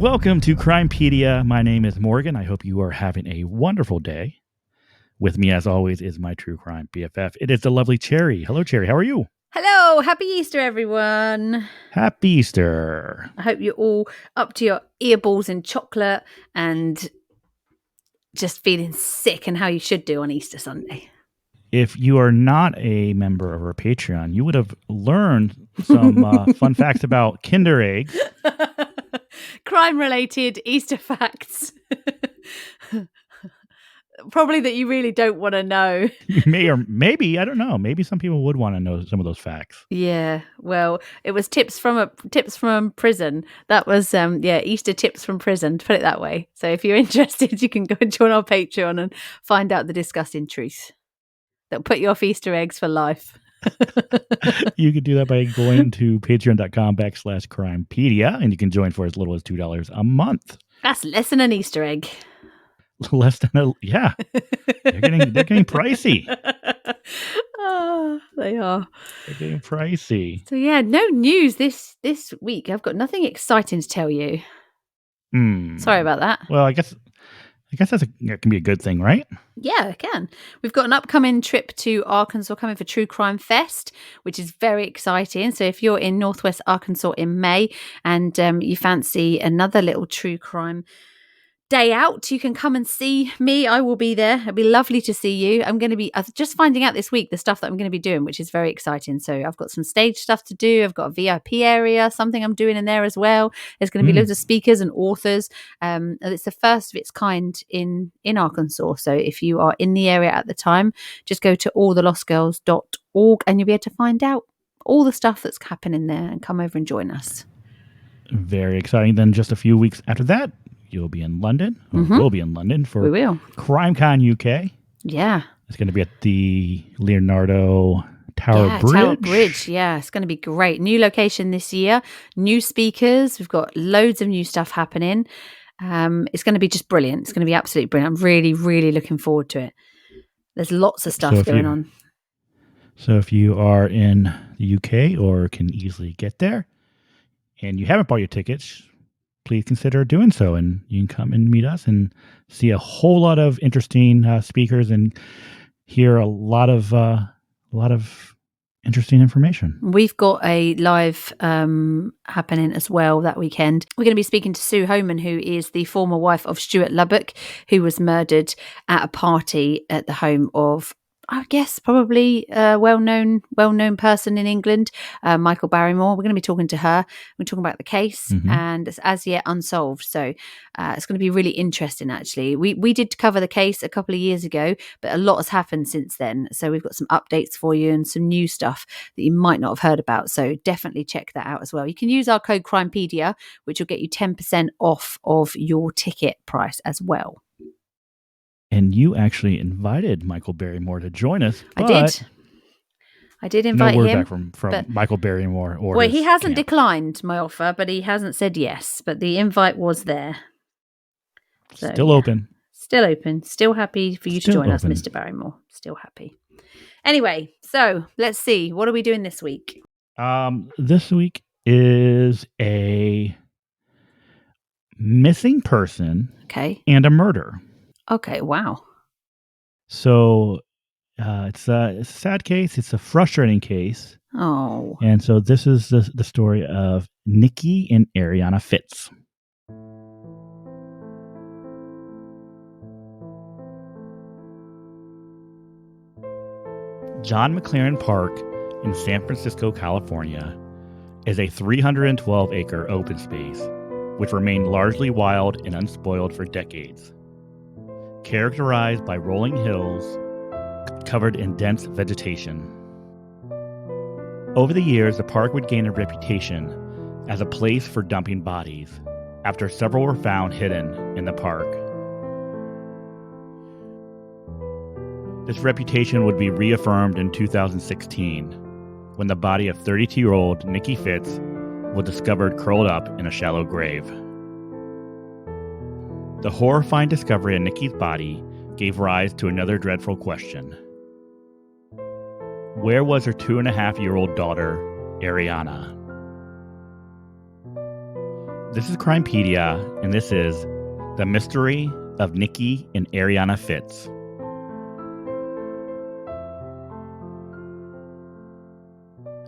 Welcome to Crimepedia. My name is Morgan. I hope you are having a wonderful day. With me, as always, is my true crime BFF. It is the lovely Cherry. Hello, Cherry. How are you? Hello. Happy Easter, everyone. Happy Easter. I hope you're all up to your earballs in chocolate and just feeling sick and how you should do on Easter Sunday. If you are not a member of our Patreon, you would have learned some fun facts about Kinder eggs. Crime-related Easter facts. Probably that you really don't want to know. You may or maybe, I don't know. Maybe some people would want to know some of those facts. Yeah, well, it was tips from prison. That was Easter tips from prison, to put it that way. So if you're interested, you can go and join our Patreon and find out the disgusting truth that'll put you off Easter eggs for life. You can do that by going to patreon.com/crimepedia, and you can join for as little as $2 a month. That's less than an Easter egg. Less than yeah. They're getting pricey. Oh, they are. They're getting pricey. So yeah, no news this week. I've got nothing exciting to tell you. Sorry about that. Well, I guess that can be a good thing, right? Yeah, it can. We've got an upcoming trip to Arkansas coming for True Crime Fest, which is very exciting. So if you're in Northwest Arkansas in May and you fancy another little true crime day out, you can come and see me. I will be there. It'll be lovely to see you. I'm going to be just finding out this week the stuff that I'm going to be doing, which is very exciting. So I've got some stage stuff to do. I've got a VIP area, something I'm doing in there as well. There's going to be loads of speakers and authors. And it's the first of its kind in Arkansas. So if you are in the area at the time, just go to allthelostgirls.org and you'll be able to find out all the stuff that's happening there and come over and join us. Very exciting. Then just a few weeks after that, you'll be in London, or we'll be in London for CrimeCon UK. Yeah. It's going to be at the Leonardo Tower Bridge. Tower Bridge, yeah. It's going to be great. New location this year, new speakers. We've got loads of new stuff happening. It's going to be just brilliant. It's going to be absolutely brilliant. I'm really, really looking forward to it. There's lots of stuff going on. So if you are in the UK or can easily get there and you haven't bought your tickets, please consider doing so, and you can come and meet us and see a whole lot of interesting speakers and hear a lot of interesting information. We've got a live happening as well that weekend. We're going to be speaking to Sue Homan, who is the former wife of Stuart Lubbock, who was murdered at a party at the home of, I guess, probably a well-known person in England, Michael Barrymore. We're going to be talking to her. We're talking about the case, and it's as yet unsolved. So it's going to be really interesting, actually. We did cover the case a couple of years ago, but a lot has happened since then. So we've got some updates for you and some new stuff that you might not have heard about. So definitely check that out as well. You can use our code Crimepedia, which will get you 10% off of your ticket price as well. And you actually invited Michael Barrymore to join us. I did invite him. No word him, back from Michael Barrymore. Well, he hasn't declined my offer, but he hasn't said yes. But the invite was there. So, Still open. Still open. Still happy for you to join us, Mr. Barrymore. Still happy. Anyway, so let's see. What are we doing this week? This week is a missing person and a murder. Okay, wow. So it's a sad case. It's a frustrating case. Oh. And so this is the story of Nikki and Arianna Fitts. John McLaren Park in San Francisco, California, is a 312-acre open space which remained largely wild and unspoiled for decades. Characterized by rolling hills covered in dense vegetation. Over the years, the park would gain a reputation as a place for dumping bodies, after several were found hidden in the park. This reputation would be reaffirmed in 2016, when the body of 32-year-old Nikki Fitts was discovered curled up in a shallow grave. The horrifying discovery of Nikki's body gave rise to another dreadful question. Where was her 2.5-year-old daughter, Arianna? This is Crimepedia, and this is The Mystery of Nikki and Arianna Fitts.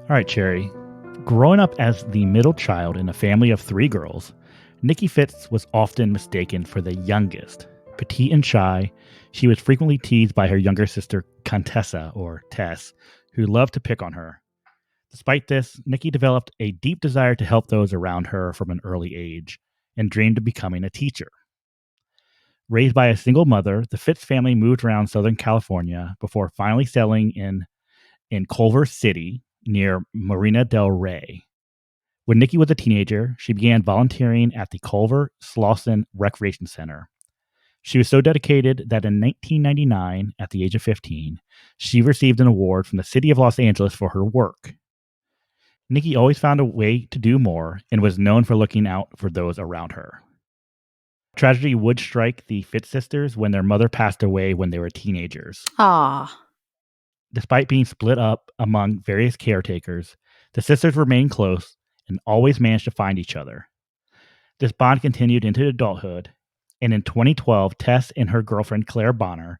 All right, Cherry. Growing up as the middle child in a family of 3 girls, Nikki Fitts was often mistaken for the youngest. Petite and shy, she was frequently teased by her younger sister, Contessa, or Tess, who loved to pick on her. Despite this, Nikki developed a deep desire to help those around her from an early age and dreamed of becoming a teacher. Raised by a single mother, the Fitts family moved around Southern California before finally settling in Culver City near Marina del Rey. When Nikki was a teenager, she began volunteering at the Culver Slauson Recreation Center. She was so dedicated that in 1999, at the age of 15, she received an award from the city of Los Angeles for her work. Nikki always found a way to do more and was known for looking out for those around her. Tragedy would strike the Fitts sisters when their mother passed away when they were teenagers. Despite being split up among various caretakers, the sisters remained close and always managed to find each other. This bond continued into adulthood, and in 2012, Tess and her girlfriend Claire Bonner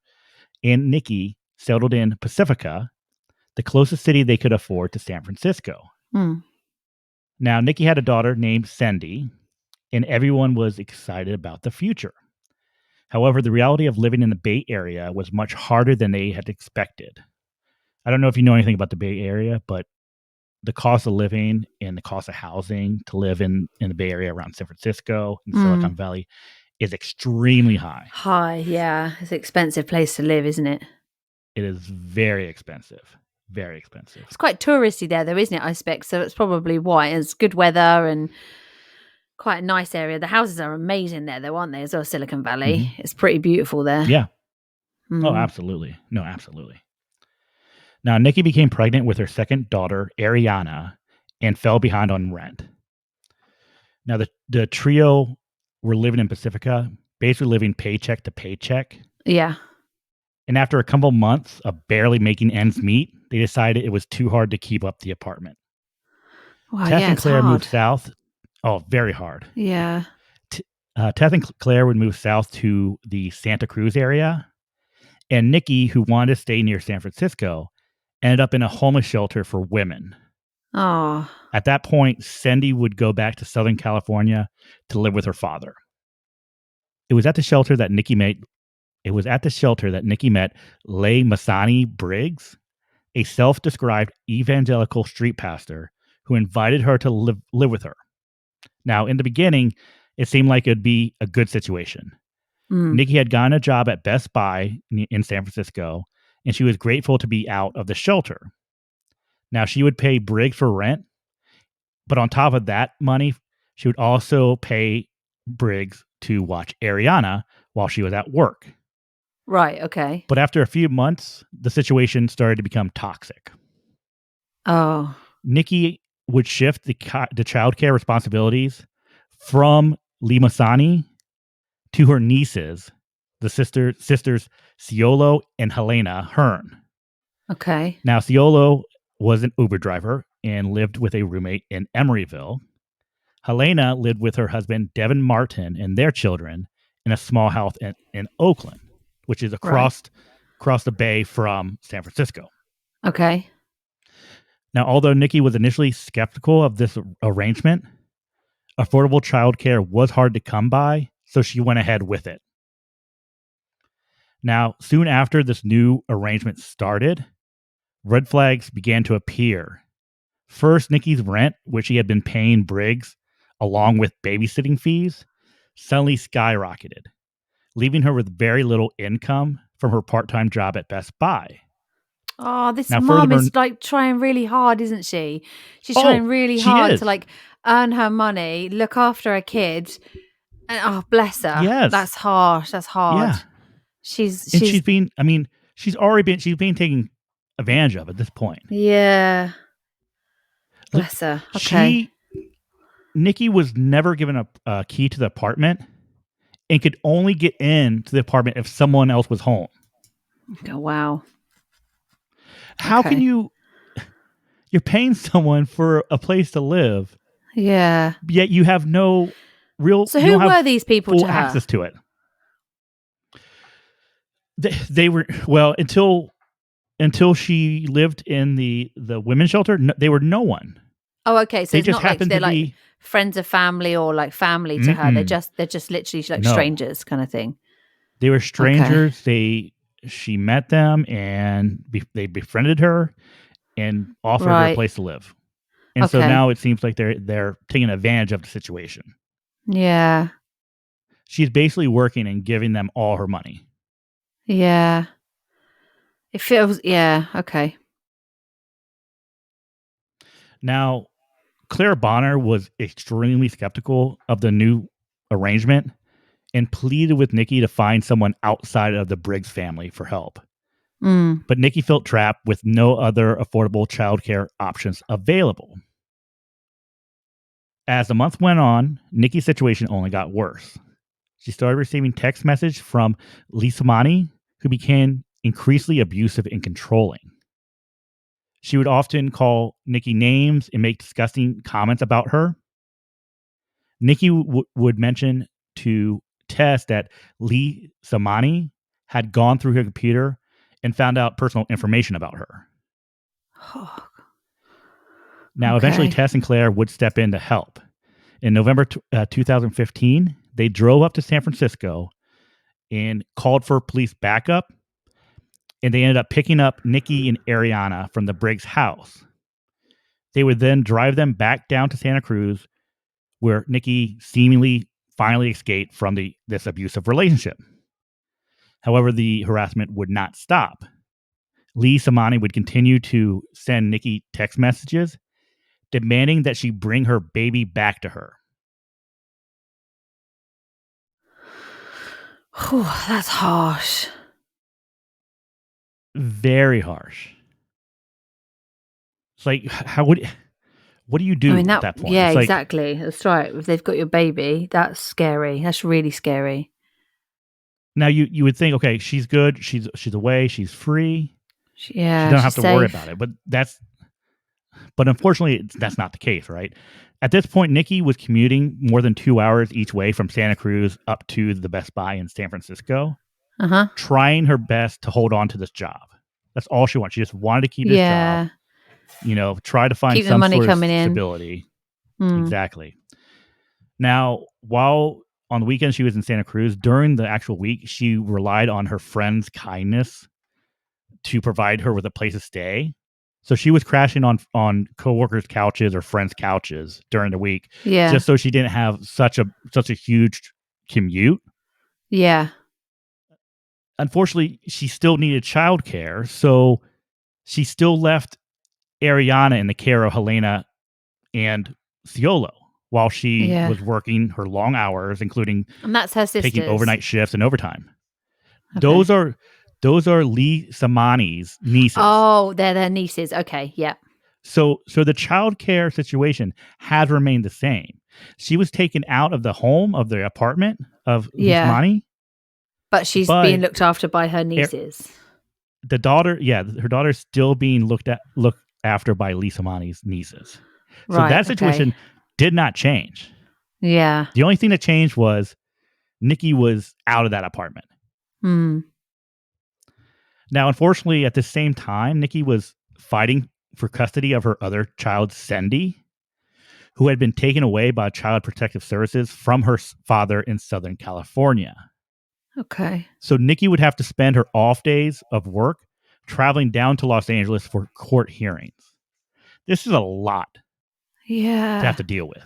and Nikki settled in Pacifica, the closest city they could afford to San Francisco. Now, Nikki had a daughter named Cindy, and everyone was excited about the future. However, the reality of living in the Bay Area was much harder than they had expected. I don't know if you know anything about the Bay Area, but the cost of living and the cost of housing to live in the Bay Area around San Francisco and Silicon Valley is extremely high. Yeah. It's an expensive place to live, isn't it? It is very expensive. Very expensive. It's quite touristy there, though, isn't it, I expect? So it's probably why. It's good weather and quite a nice area. The houses are amazing there, though, aren't they, as well, Silicon Valley? It's pretty beautiful there. Yeah. Oh, absolutely. No, absolutely. Now, Nikki became pregnant with her second daughter, Arianna, and fell behind on rent. Now, the trio were living in Pacifica, basically living paycheck to paycheck. Yeah. And after a couple months of barely making ends meet, they decided it was too hard to keep up the apartment. Wow, Tess and Claire hard. moved south. Oh, very hard. Yeah. Tess and Claire would move south to the Santa Cruz area. And Nikki, who wanted to stay near San Francisco, ended up in a homeless shelter for women. Oh. At that point, Cindy would go back to Southern California to live with her father. It was at the shelter that Nikki met Leigh Masani Briggs, a self-described evangelical street pastor who invited her to live with her. Now, in the beginning, it seemed like it'd be a good situation. Nikki had gotten a job at Best Buy in San Francisco, and she was grateful to be out of the shelter. Now, she would pay Briggs for rent, but on top of that money, she would also pay Briggs to watch Arianna while she was at work. Right, okay. But after a few months, the situation started to become toxic. Oh. Nikki would shift the childcare responsibilities from Leigh Masani to her nieces, the sisters Ciolo and Helena Hearn. Okay. Now, Ciolo was an Uber driver and lived with a roommate in Emeryville. Helena lived with her husband, Devin Martin, and their children in a small house in Oakland, which is across the bay from San Francisco. Okay. Now, although Nikki was initially skeptical of this arrangement, affordable childcare was hard to come by, so she went ahead with it. Now, soon after this new arrangement started, red flags began to appear. First, Nikki's rent, which she had been paying Briggs, along with babysitting fees, suddenly skyrocketed, leaving her with very little income from her part-time job at Best Buy. Oh, this mom is like trying really hard, isn't she? She's trying really hard to like earn her money, look after her kids. And oh, bless her. Yes. That's harsh. That's hard. Yeah. She's being taken advantage of at this point. Yeah. Bless her. Okay. Nikki was never given a key to the apartment and could only get into the apartment if someone else was home. Oh, wow. How can you're paying someone for a place to live? Yeah. Yet you have no So you who don't have were these people full to her? access to it. They were, well, until she lived in the women's shelter, they were no one. Oh, okay. So They it's just not like happened they're to like be friends of family or like family to her. mm-mm, They're just literally like no. strangers kind of thing. They were Okay. strangers. She met them and they befriended her and offered her a Right. place to live. And so Okay. now it seems like they're taking advantage of the situation. Yeah. She's basically working and giving them all her money. Yeah. It feels, yeah. Okay. Now, Claire Bonner was extremely skeptical of the new arrangement and pleaded with Nikki to find someone outside of the Briggs family for help. Mm. But Nikki felt trapped with no other affordable childcare options available. As the month went on, Nikki's situation only got worse. She started receiving text messages from Lisa Mani, who became increasingly abusive and controlling. She would often call Nikki names and make disgusting comments about her. Nikki would mention to Tess that Lee Samani had gone through her computer and found out personal information about her. Oh, Now, eventually, okay. Tess and Claire would step in to help. In November 2015, they drove up to San Francisco and called for police backup, and they ended up picking up Nikki and Arianna from the Briggs house. They would then drive them back down to Santa Cruz, where Nikki seemingly finally escaped from this abusive relationship. However, the harassment would not stop. Lee Samani would continue to send Nikki text messages demanding that she bring her baby back to her. Whew, that's harsh. Very harsh. It's like, what do you I mean, do at that point? yeah, It's like, exactly. That's right. If they've got your baby, that's scary. That's really scary. now you would think, okay, she's good. She's away. She's free. She Yeah, don't have she's to worry safe. about it. But unfortunately, that's not the case, right? At this point, Nikki was commuting more than 2 hours each way from Santa Cruz up to the Best Buy in San Francisco, Uh-huh. trying her best to hold on to this job. That's all she wanted. She just wanted to keep this job, Yeah. try to find Keep the some money sort of coming in. stability. Mm. Exactly. Now, while on the weekend she was in Santa Cruz, during the actual week, she relied on her friend's kindness to provide her with a place to stay. So she was crashing on coworkers' couches or friends' couches during the week, Yeah. just so she didn't have such a huge commute. Yeah. Unfortunately, she still needed childcare, so she still left Arianna in the care of Helena and Ciolo while she Yeah. was working her long hours, including And that's her taking sisters. overnight shifts and overtime. Okay. Those are Lee Samani's nieces. Oh, they're their nieces. Okay. Yeah. So the childcare situation has remained the same. She was taken out of the home of the apartment of Lee Yeah. Samani, But she's being but looked after by her nieces. the daughter, her daughter's still being looked after by Lee Samani's nieces. So Right. that situation Okay. did not change. Yeah. The only thing that changed was Nikki was out of that apartment. Hmm. Now, unfortunately, at the same time, Nikki was fighting for custody of her other child, Cindy, who had been taken away by Child Protective Services from her father in Southern California. Okay. So Nikki would have to spend her off days of work traveling down to Los Angeles for court hearings. This is a lot to Yeah. have to deal with.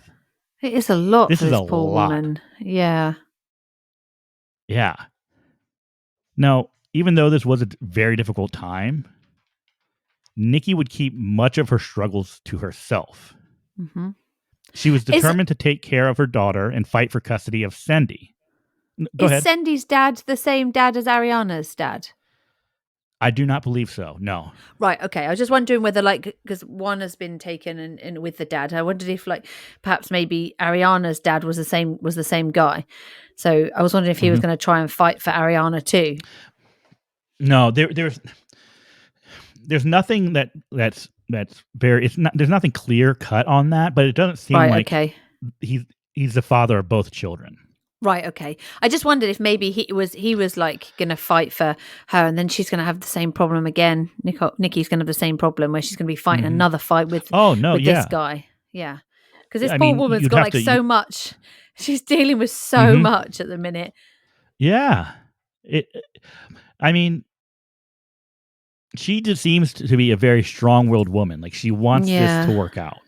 It is a lot This for is a this poor lot. woman. Yeah. Yeah. Now, even though this was a very difficult time, Nikki would keep much of her struggles to herself. Mm-hmm. She was Is determined to take care of her daughter and fight for custody of Cindy. Go is ahead. Cindy's dad the same dad as Ariana's dad? I do not believe so. No. Right. Okay. I was just wondering whether, like, because one has been taken and with the dad. I wondered if, like, perhaps maybe Ariana's dad was the same guy. So I was wondering if he was going to try and fight for Ariana too. No, there's nothing that's very. It's not. There's nothing clear cut on that, but it doesn't seem Right. like Okay. he's he's the father of both children. Right, okay. I just wondered if maybe he was like going to fight for her, and then she's going to have the same problem again. Nikki's going to have the same problem where she's going to be fighting another fight with this guy. Yeah, because this poor woman's you'd got have like to- so much. She's dealing with so much at the minute. Yeah, she just seems to be a very strong-willed woman. Like she wants this to work out.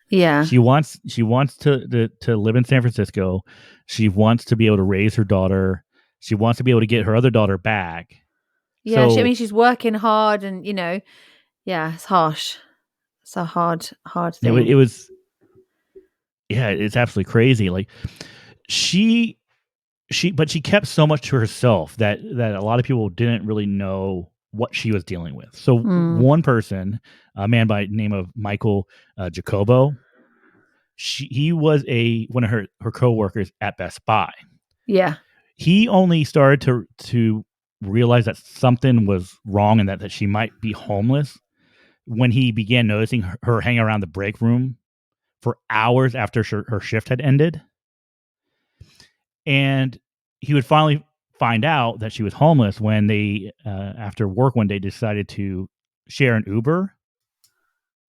Yeah. She wants to live in San Francisco. She wants to be able to raise her daughter. She wants to be able to get her other daughter back. Yeah, so, she's working hard, and it's harsh. It's a hard thing. It was, it's absolutely crazy. Like but she kept so much to herself that a lot of people didn't really know what she was dealing with. So one person, a man by the name of Michael Jacobo, he was one of her coworkers at Best Buy. Yeah. He only started to realize that something was wrong and that she might be homeless when he began noticing her hang around the break room for hours after her shift had ended. And he would finally find out that she was homeless when they, after work one day, decided to share an Uber.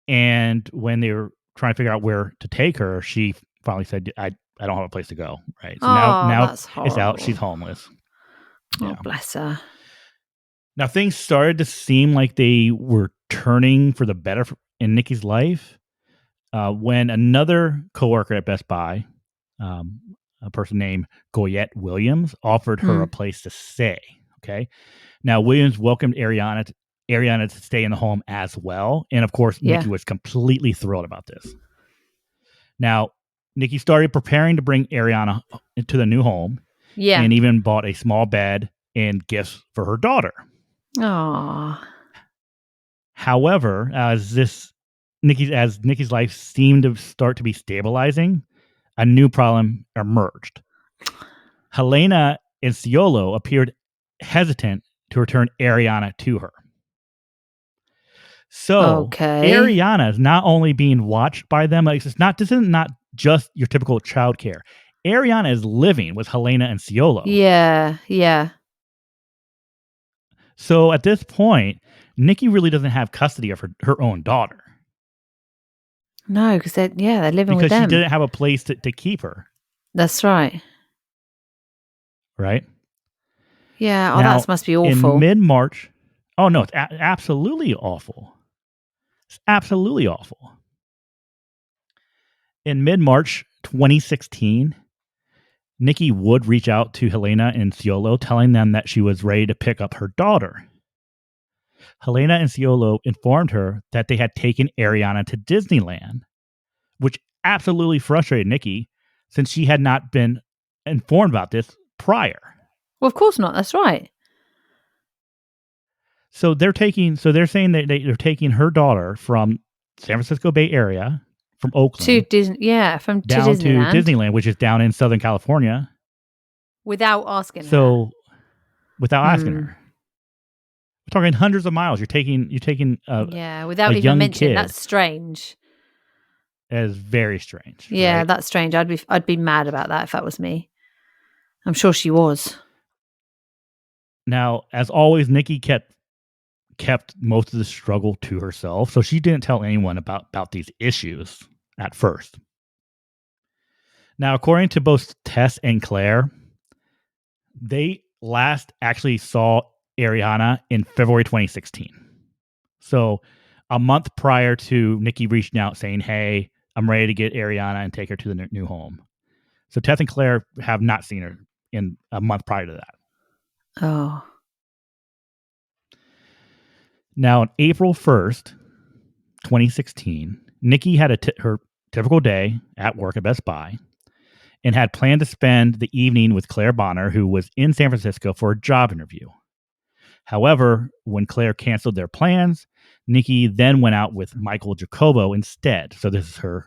And when they were trying to figure out where to take her, she finally said, I don't have a place to go. Right. So now it's out. She's homeless. Oh, bless her. Now things started to seem like they were turning for the better in Nikki's life when another coworker at Best Buy, a person named Goyette Williams, offered her a place to stay. Okay. Now Williams welcomed Arianna to stay in the home as well. And of course, Nikki was completely thrilled about this. Now, Nikki started preparing to bring Arianna into the new home. Yeah. And even bought a small bed and gifts for her daughter. Aww. However, as Nikki's life seemed to start to be stabilizing, a new problem emerged. Helena and Ciolo appeared hesitant to return Arianna to her. So Arianna is not only being watched by them, like this isn't not just your typical childcare. Arianna is living with Helena and Ciolo. Yeah, yeah. So at this point, Nikki really doesn't have custody of her own daughter. No, because they're living with them. Because she didn't have a place to keep her. That's right. Right? Yeah. Oh, that must be awful. In mid-March. Oh, no, it's absolutely awful. It's absolutely awful. In mid-March 2016, Nikki would reach out to Helena and Ciolo, telling them that she was ready to pick up her daughter. Helena and Ciolo informed her that they had taken Arianna to Disneyland, which absolutely frustrated Nikki since she had not been informed about this prior. Well, of course not. That's right. So they're saying that they're taking her daughter from San Francisco Bay Area, from Oakland to Disney, down to Disneyland, which is down in Southern California, without asking her. Without asking her. We're talking hundreds of miles. You're taking without even mentioning. That's strange. That is very strange. Yeah, right? That's strange. I'd be mad about that if that was me. I'm sure she was. Now, as always, Nikki kept most of the struggle to herself, so she didn't tell anyone about these issues at first. Now, according to both Tess and Claire, they last actually saw Arianna in February 2016. So a month prior to Nikki reaching out saying, hey, I'm ready to get Arianna and take her to the new home. So Tess and Claire have not seen her in a month prior to that. Oh. Now, on April 1st, 2016, Nikki had her typical day at work at Best Buy and had planned to spend the evening with Claire Bonner, who was in San Francisco for a job interview. However, when Claire canceled their plans, Nikki then went out with Michael Jacobo instead. So this is her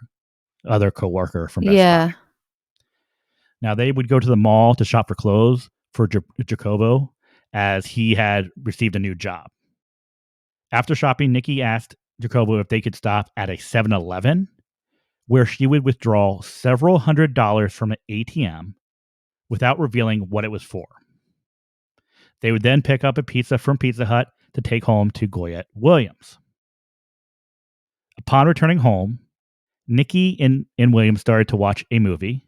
other coworker from Best Buy. Now, they would go to the mall to shop for clothes for Jacobo as he had received a new job. After shopping, Nikki asked Jacobo if they could stop at a 7-Eleven, where she would withdraw several $100s from an ATM without revealing what it was for. They would then pick up a pizza from Pizza Hut to take home to Goyette Williams. Upon returning home, Nikki and Williams started to watch a movie,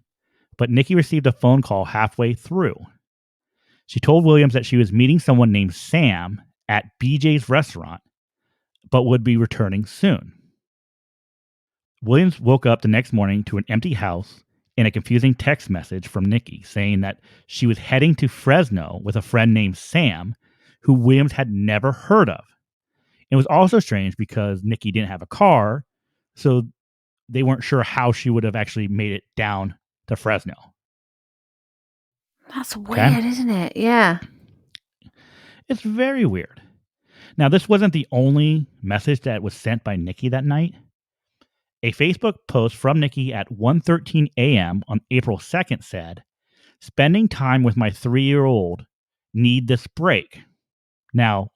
but Nikki received a phone call halfway through. She told Williams that she was meeting someone named Sam at BJ's restaurant, but would be returning soon. Williams woke up the next morning to an empty house and a confusing text message from Nikki saying that she was heading to Fresno with a friend named Sam, who Williams had never heard of. It was also strange because Nikki didn't have a car, so they weren't sure how she would have actually made it down to Fresno. That's weird, isn't it? Yeah. It's very weird. Now, this wasn't the only message that was sent by Nikki that night. A Facebook post from Nikki at 1:13 a.m. on April 2nd said, "Spending time with my 3-year-old. Need this break." Now,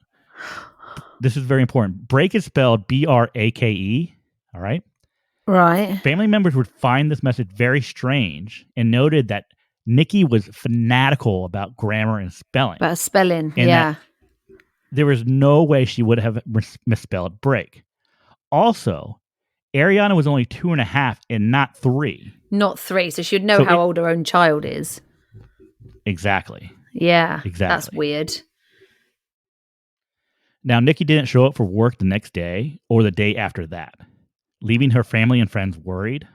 this is very important. Break is spelled B-R-A-K-E. All right. Right. Family members would find this message very strange and noted that Nikki was fanatical about grammar and spelling. About spelling, and yeah. that there was no way she would have misspelled break. Also, Arianna was only 2.5 and not 3. Not 3, so she would know how old her own child is. Exactly. Yeah, exactly. That's weird. Now, Nikki didn't show up for work the next day or the day after that, leaving her family and friends worried.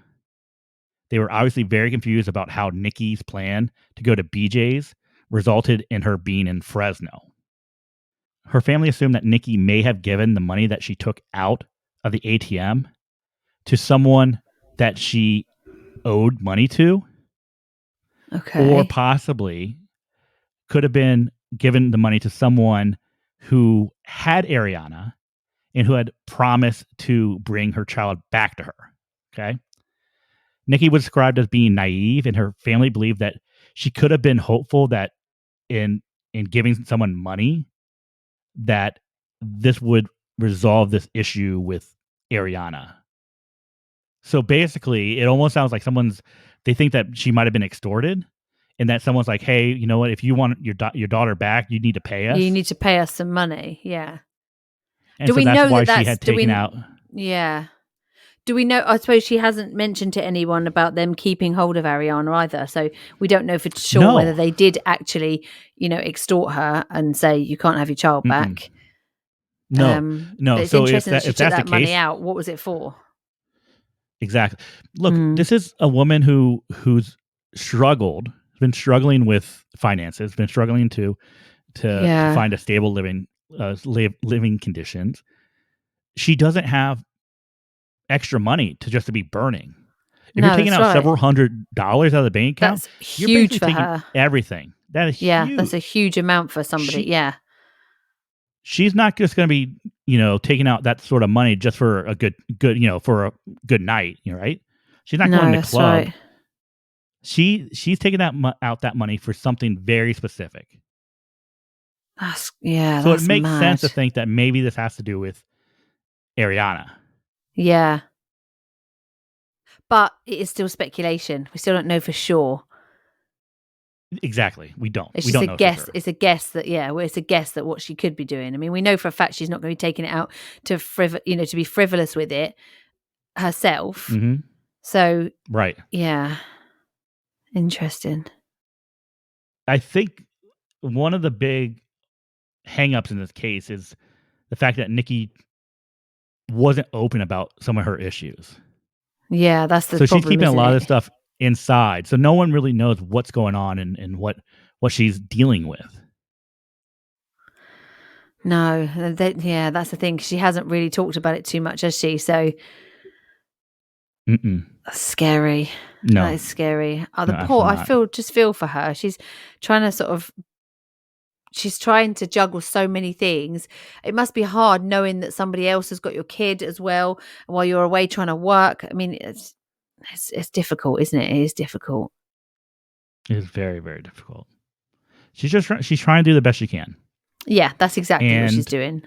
They were obviously very confused about how Nikki's plan to go to BJ's resulted in her being in Fresno. Her family assumed that Nikki may have given the money that she took out of the ATM to someone that she owed money to. Okay. Or possibly could have been given the money to someone who had Arianna and who had promised to bring her child back to her. Okay. Nikki was described as being naive, and her family believed that she could have been hopeful that in giving someone money, that this would resolve this issue with Arianna. So basically, it almost sounds like they think that she might have been extorted, and that someone's like, "Hey, you know what? If you want your daughter back, you need to pay us. You need to pay us some money." Yeah. And do so we that's know why she had taken out? Yeah. Do we know? I suppose she hasn't mentioned to anyone about them keeping hold of Arianna either, so we don't know for sure whether they did actually, extort her and say you can't have your child back. No. But it's interesting that she took that money out. What was it for? Exactly. Look, this is a woman who's been struggling with finances, been struggling to find a stable living conditions. She doesn't have extra money to be burning. If you're taking out several $100s out of the bank account, that's huge for her. Everything. That is huge. That's a huge amount for somebody. She's not just going to be, taking out that sort of money just for a good, for a good night, right? She's not going to the club. Right. She's taking out that money for something very specific. So it makes sense to think that maybe this has to do with Arianna. Yeah. But it is still speculation. We still don't know for sure. Exactly. We don't. It's we just don't a guess. Sure. It's a guess that it's a guess that what she could be doing. I mean, we know for a fact she's not going to be taking it out to be frivolous with it herself. Mm-hmm. So right. Yeah. Interesting. I think one of the big hang-ups in this case is the fact that Nikki wasn't open about some of her issues. Yeah, that's the problem. So she's keeping a lot of this stuff inside. So no one really knows what's going on and what she's dealing with. No, that's the thing. She hasn't really talked about it too much, has she? So that's scary. No. That is scary. I feel for her. She's trying to she's trying to juggle so many things. It must be hard knowing that somebody else has got your kid as well while you're away trying to work. I mean, it's difficult, isn't it? It is difficult. It is very, very difficult. She's trying to do the best she can. Yeah, that's exactly what she's doing.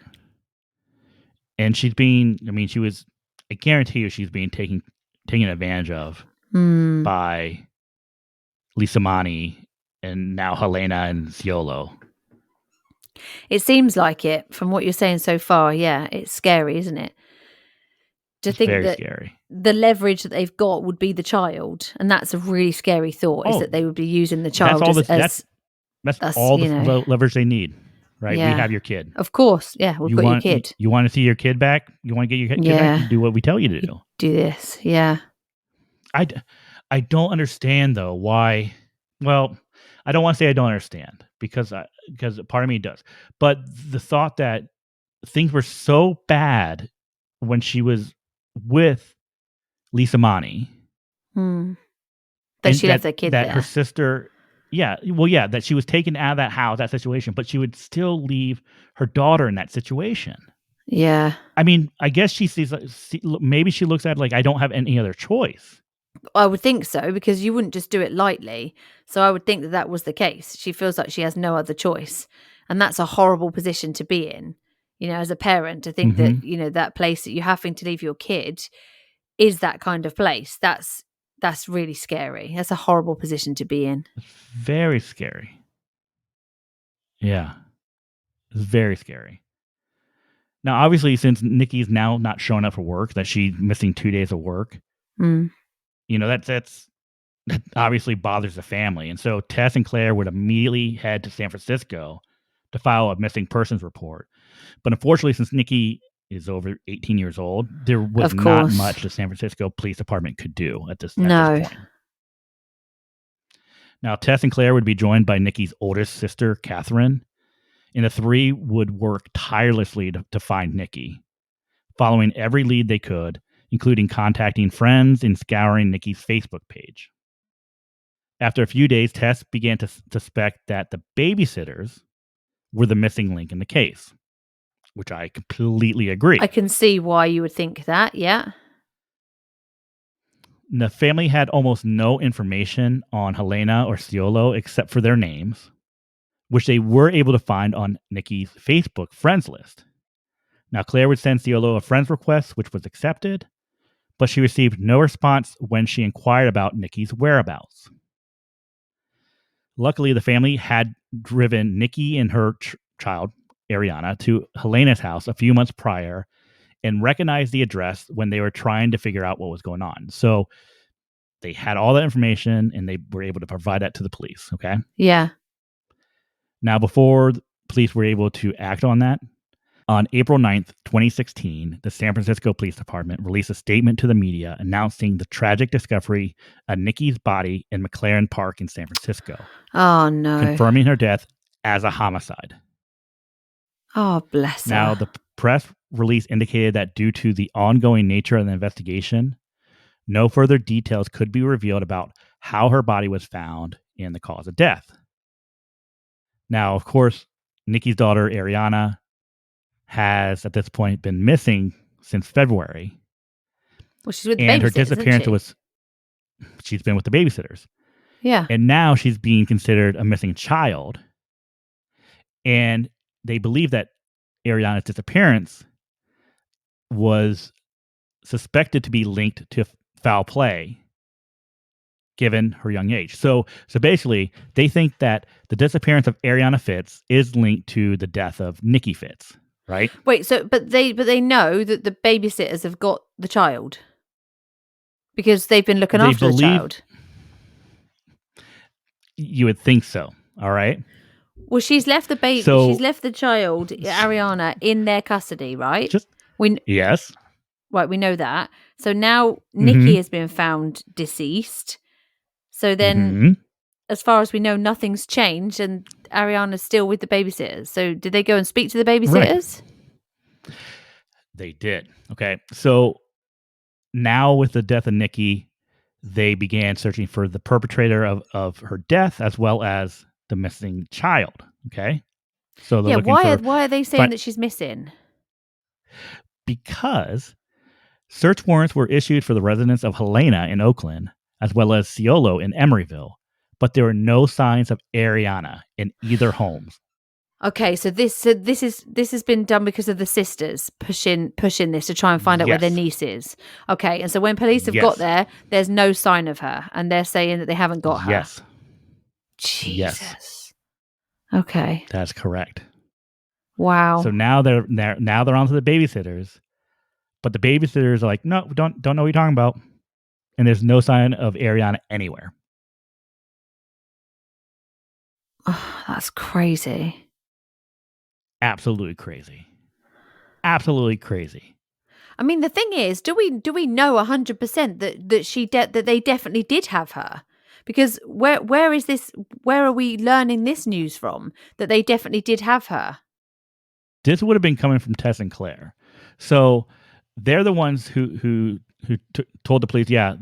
And I guarantee you she's being taken taken advantage of Hmm. by Lisamani and now Helena and Ciolo. It seems like it from what you're saying so far. Yeah, it's scary, isn't it? To It's think very that scary. the leverage that they've got would be the child, and that's a really scary thought. Is Oh, that they would be using the that's child all this. as That's us, all the leverage they need, right? We Yeah, have your kid. of course. Yeah, we've got your kid. You want to see your kid back? You want to get your kid back? Yeah, You do what we tell you to you do. do this. Yeah. I don't understand though why. Well, I don't want to say I don't understand because part of me does. But the thought that things were so bad when she was with Lisa Mani Hmm. That and she left their kid that her there. sister, that she was taken out of that house, that situation, but she would still leave her daughter in that situation. Yeah. I mean, I guess she sees maybe she looks at it like I don't have any other choice. I would think so, because you wouldn't just do it lightly. So I would think that that was the case. She feels like she has no other choice. And that's a horrible position to be in, as a parent, to think that, Mhm. that place that you're having to leave your kid is that kind of place. That's really scary. That's a horrible position to be in. It's very scary. Yeah, it's very scary. Now, obviously, since Nikki's now not showing up for work, that she's missing 2 days of work, Mm. that obviously bothers the family. And so Tess and Claire would immediately head to San Francisco to file a missing persons report. But unfortunately, since Nikki is over 18 years old, there was Of not course. much the San Francisco Police Department could do at this No. point. Now, Tess and Claire would be joined by Nikki's oldest sister, Catherine, and the three would work tirelessly to find Nikki, following every lead they could, including contacting friends and scouring Nikki's Facebook page. After a few days, Tess began to suspect that the babysitters were the missing link in the case, which I completely agree. I can see why you would think that. Yeah. The family had almost no information on Helena or Ciolo except for their names, which they were able to find on Nikki's Facebook friends list. Now, Claire would send Ciolo a friends request, which was accepted, but she received no response when she inquired about Nikki's whereabouts. Luckily, the family had driven Nikki and her child, Arianna, to Helena's house a few months prior and recognized the address when they were trying to figure out what was going on. So they had all that information and they were able to provide that to the police. Okay. Yeah. Now, before the police were able to act on that, on April 9th, 2016, the San Francisco Police Department released a statement to the media announcing the tragic discovery of Nikki's body in McLaren Park in San Francisco. Oh, no. Confirming her death as a homicide. Oh, bless her. Now, the press release indicated that due to the ongoing nature of the investigation, no further details could be revealed about how her body was found and the cause of death. Now, of course, Nikki's daughter, Arianna, has at this point been missing since February. Well, she's with the and her babysitters, disappearance she's been with the babysitters. Yeah. And now she's being considered a missing child. And they believe that Arianna's disappearance was suspected to be linked to foul play given her young age. So basically, they think that the disappearance of Arianna Fitts is linked to the death of Nikki Fitts, right? Wait, so but they know that the babysitters have got the child because they've been looking after the child. You would think so. All right. Well, she's left the baby. So- she's left the child, Arianna, in their custody, right? Yes. Right, we know that. So now Nikki has been found deceased. So then, as far as we know, nothing's changed, and Arianna's still with the babysitters. So did they go and speak to the babysitters? Right. They did. Okay. So now with the death of Nikki, they began searching for the perpetrator of her death as well as the missing child. Okay. So they're looking why are they saying that she's missing? Because search warrants were issued for the residence of Helena in Oakland, as well as Ciolo in Emeryville, but there were no signs of Arianna in either homes. Okay, so this has been done because of the sisters pushing this to try and find out where their Yes. niece is. Okay, and so when police have got Yes. there, there's no sign of her, and they're saying that they haven't got her. Yes. Yes. Jesus. Okay. That's correct. Wow. So now they're onto the babysitters, but the babysitters are like, no, don't know what you're talking about, and there's no sign of Arianna anywhere. Oh, that's crazy. Absolutely crazy. Absolutely crazy. I mean, the thing is, do we know 100% that they definitely did have her? Because where is this? Where are we learning this news from? That they definitely did have her. This would have been coming from Tess and Claire. So they're the ones who told the police, yeah,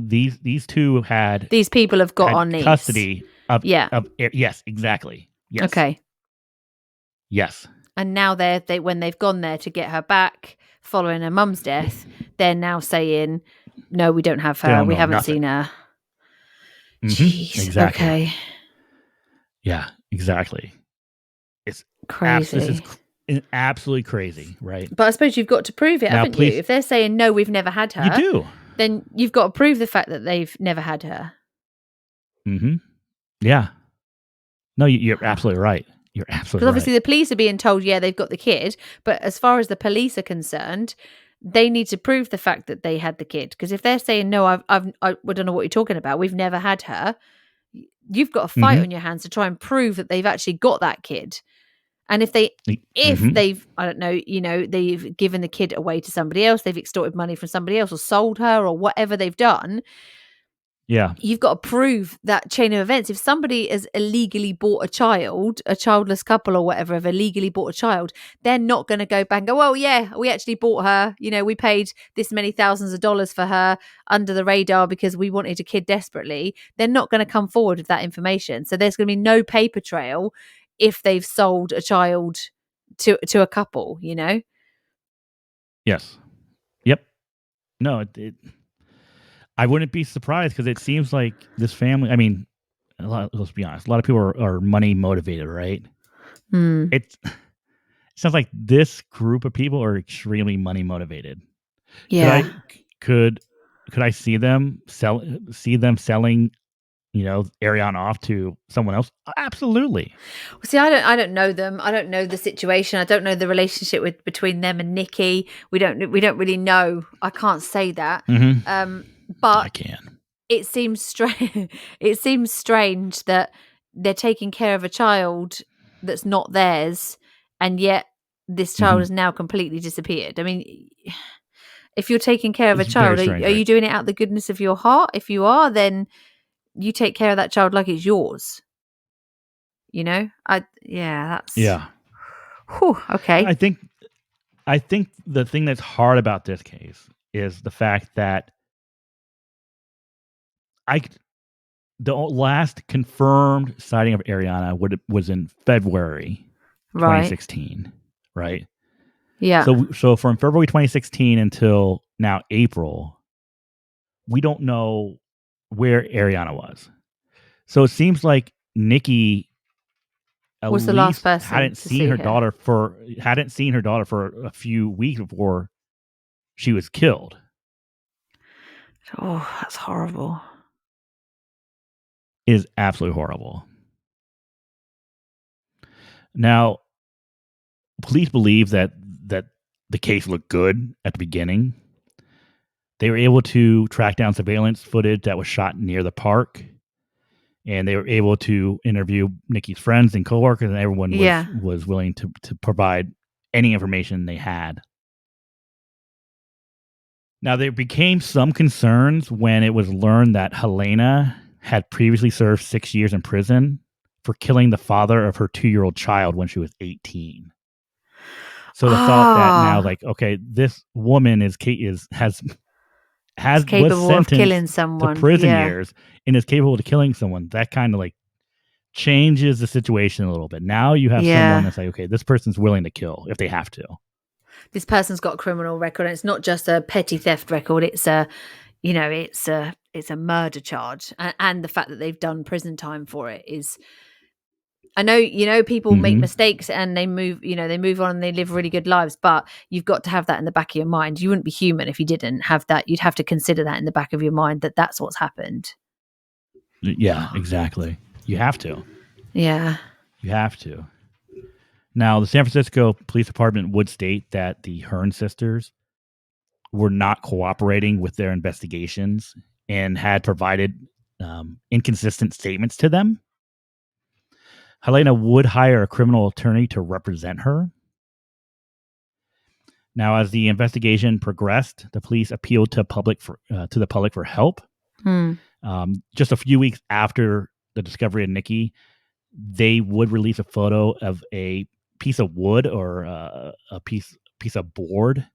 these two had These people have got our niece. custody of Yeah. Yes, exactly. Yes. Okay. Yes. And now they when they've gone there to get her back following her mum's death, they're now saying, no, we don't have her. We haven't seen her. Jeez. Exactly. Okay. Yeah, exactly. It's crazy. This is absolutely crazy, right? But I suppose you've got to prove it, haven't you? If they're saying, no, we've never had her. You do. Then you've got to prove the fact that they've never had her. Mm-hmm. Yeah. No, you're absolutely right. You're absolutely right. Because obviously the police are being told, yeah, they've got the kid. But as far as the police are concerned, they need to prove the fact that they had the kid. Because if they're saying, no, I don't know what you're talking about, we've never had her, you've got a fight on your hands to try and prove that they've actually got that kid. And if they've, I don't know, they've given the kid away to somebody else, they've extorted money from somebody else or sold her or whatever they've done. Yeah. You've got to prove that chain of events. If somebody has illegally bought a child, a childless couple or whatever, have illegally bought a child, they're not going to go back and go, well, yeah, we actually bought her. We paid this many thousands of dollars for her under the radar because we wanted a kid desperately. They're not going to come forward with that information. So there's going to be no paper trail if they've sold a child to a couple, Yes. Yep. No, I wouldn't be surprised because it seems like this family, I mean, let's be honest, a lot of people are money motivated, right? It sounds like this group of people are extremely money motivated. Yeah. Could I see them selling, Arianna off to someone else? Absolutely. Well, see, I don't know them. I don't know the situation. I don't know the relationship between them and Nikki. We don't really know. I can't say that. But I can. It seems strange. It seems strange that they're taking care of a child that's not theirs, and yet this child has now completely disappeared. I mean, if you're taking care of a child, are you doing it out of the goodness of your heart? If you are, then you take care of that child like it's yours. That's Whew, okay. I think the thing that's hard about this case is the fact that the last confirmed sighting of Arianna was in February 2016, right? Yeah. So from February 2016 until now April, we don't know where Arianna was. So it seems like Nikki was the last person hadn't seen her daughter for a few weeks before she was killed. Oh, that's horrible. It is absolutely horrible. Now, police believe that the case looked good at the beginning. They were able to track down surveillance footage that was shot near the park, and they were able to interview Nikki's friends and coworkers, and everyone was willing to provide any information they had. Now, there became some concerns when it was learned that Helena had previously served 6 years in prison for killing the father of her 2-year-old child when she was 18. So the thought that now, like, okay, this woman was capable of killing someone to prison years and is capable of killing someone. That kind of like changes the situation a little bit. Now you have someone that's like, okay, this person's willing to kill if they have to. This person's got a criminal record, and it's not just a petty theft record. It's a murder charge, and the fact that they've done prison time for it is I know, people make mistakes and they move on and they live really good lives, but you've got to have that in the back of your mind. You wouldn't be human if you didn't have that. You'd have to consider that in the back of your mind, that that's what's happened. Yeah, exactly. You have to. Yeah. You have to. Now, the San Francisco Police Department would state that the Hearn sisters were not cooperating with their investigations and had provided inconsistent statements to them. Helena would hire a criminal attorney to represent her. Now, as the investigation progressed, the police appealed to the public for help. Just a few weeks after the discovery of Nikki, they would release a photo of a piece of wood or a piece of board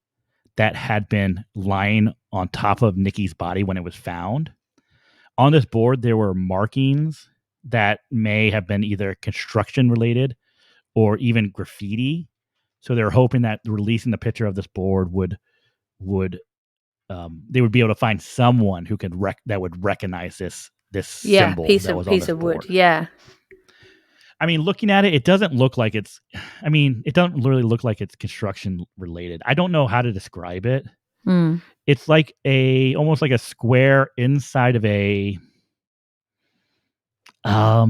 that had been lying on top of Nikki's body when it was found. On this board, there were markings that may have been either construction related or even graffiti. So they're hoping that releasing the picture of this board would they would be able to find someone who could that would recognize this symbol that was on this board. Wood. Yeah. I mean, looking at it, it doesn't look like it doesn't really look like it's construction related. I don't know how to describe it. It's like almost like a square inside of a I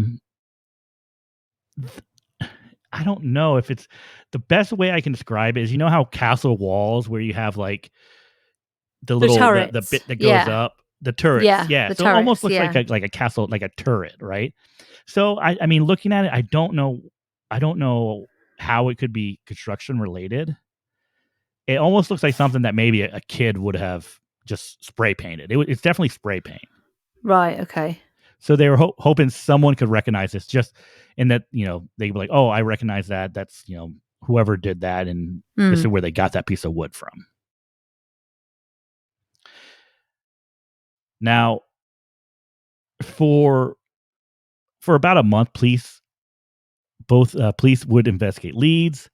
don't know if it's the best way I can describe it is, how castle walls where you have like the little the bit that goes up, the turrets. Yeah. So it almost looks like a castle, like a turret, right? So I mean, looking at it, I don't know how it could be construction related. It almost looks like something that maybe a kid would have just spray painted. It's definitely spray paint. Right. Okay. So they were hoping someone could recognize this, just in that, they'd be like, oh, I recognize that. That's, whoever did that. And this is where they got that piece of wood from. Now, for about a month, police would investigate leads,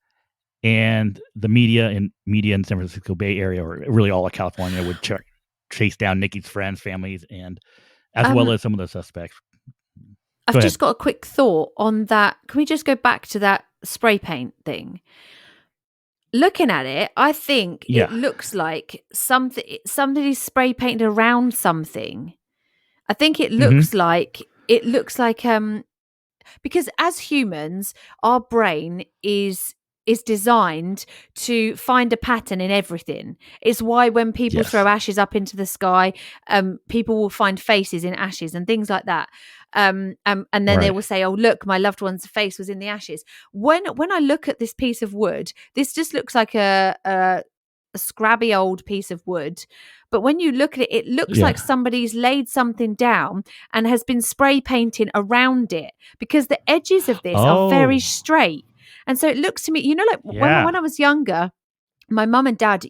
and the media in San Francisco Bay Area, or really all of California, would chase down Nikki's friends, families, and as well as some of the suspects. I've just got a quick thought on that. Can we just go back to that spray paint thing? Looking at it, I think it looks like somebody's spray painted around something. I think it looks like because as humans, our brain is designed to find a pattern in everything. It's why when people throw ashes up into the sky, people will find faces in ashes and things like that. And then they will say, "Oh, look, my loved one's face was in the ashes." When I look at this piece of wood, this just looks like a scrabby old piece of wood. But when you look at it, it looks like somebody's laid something down and has been spray painting around it, because the edges of this are very straight. And so it looks to me, like when I was younger, my mum and dad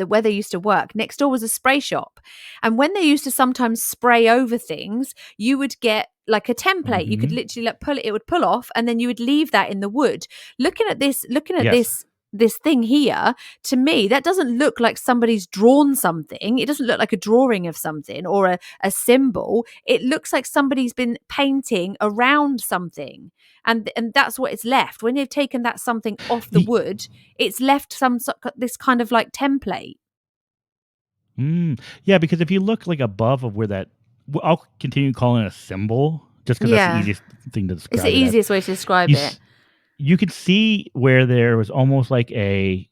where they used to work, next door was a spray shop. And when they used to sometimes spray over things, you would get like a template. You could literally it would pull off, and then you would leave that in the wood. Looking at this thing here, to me, that doesn't look like somebody's drawn something. It doesn't look like a drawing of something or a symbol. It looks like somebody's been painting around something. And that's what it's left. When they've taken that something off the wood, it's left this kind of like template. Yeah, because if you look like above of where that, I'll continue calling it a symbol, just because that's the easiest thing to describe. It's the easiest way to describe it. You could see where there was almost like a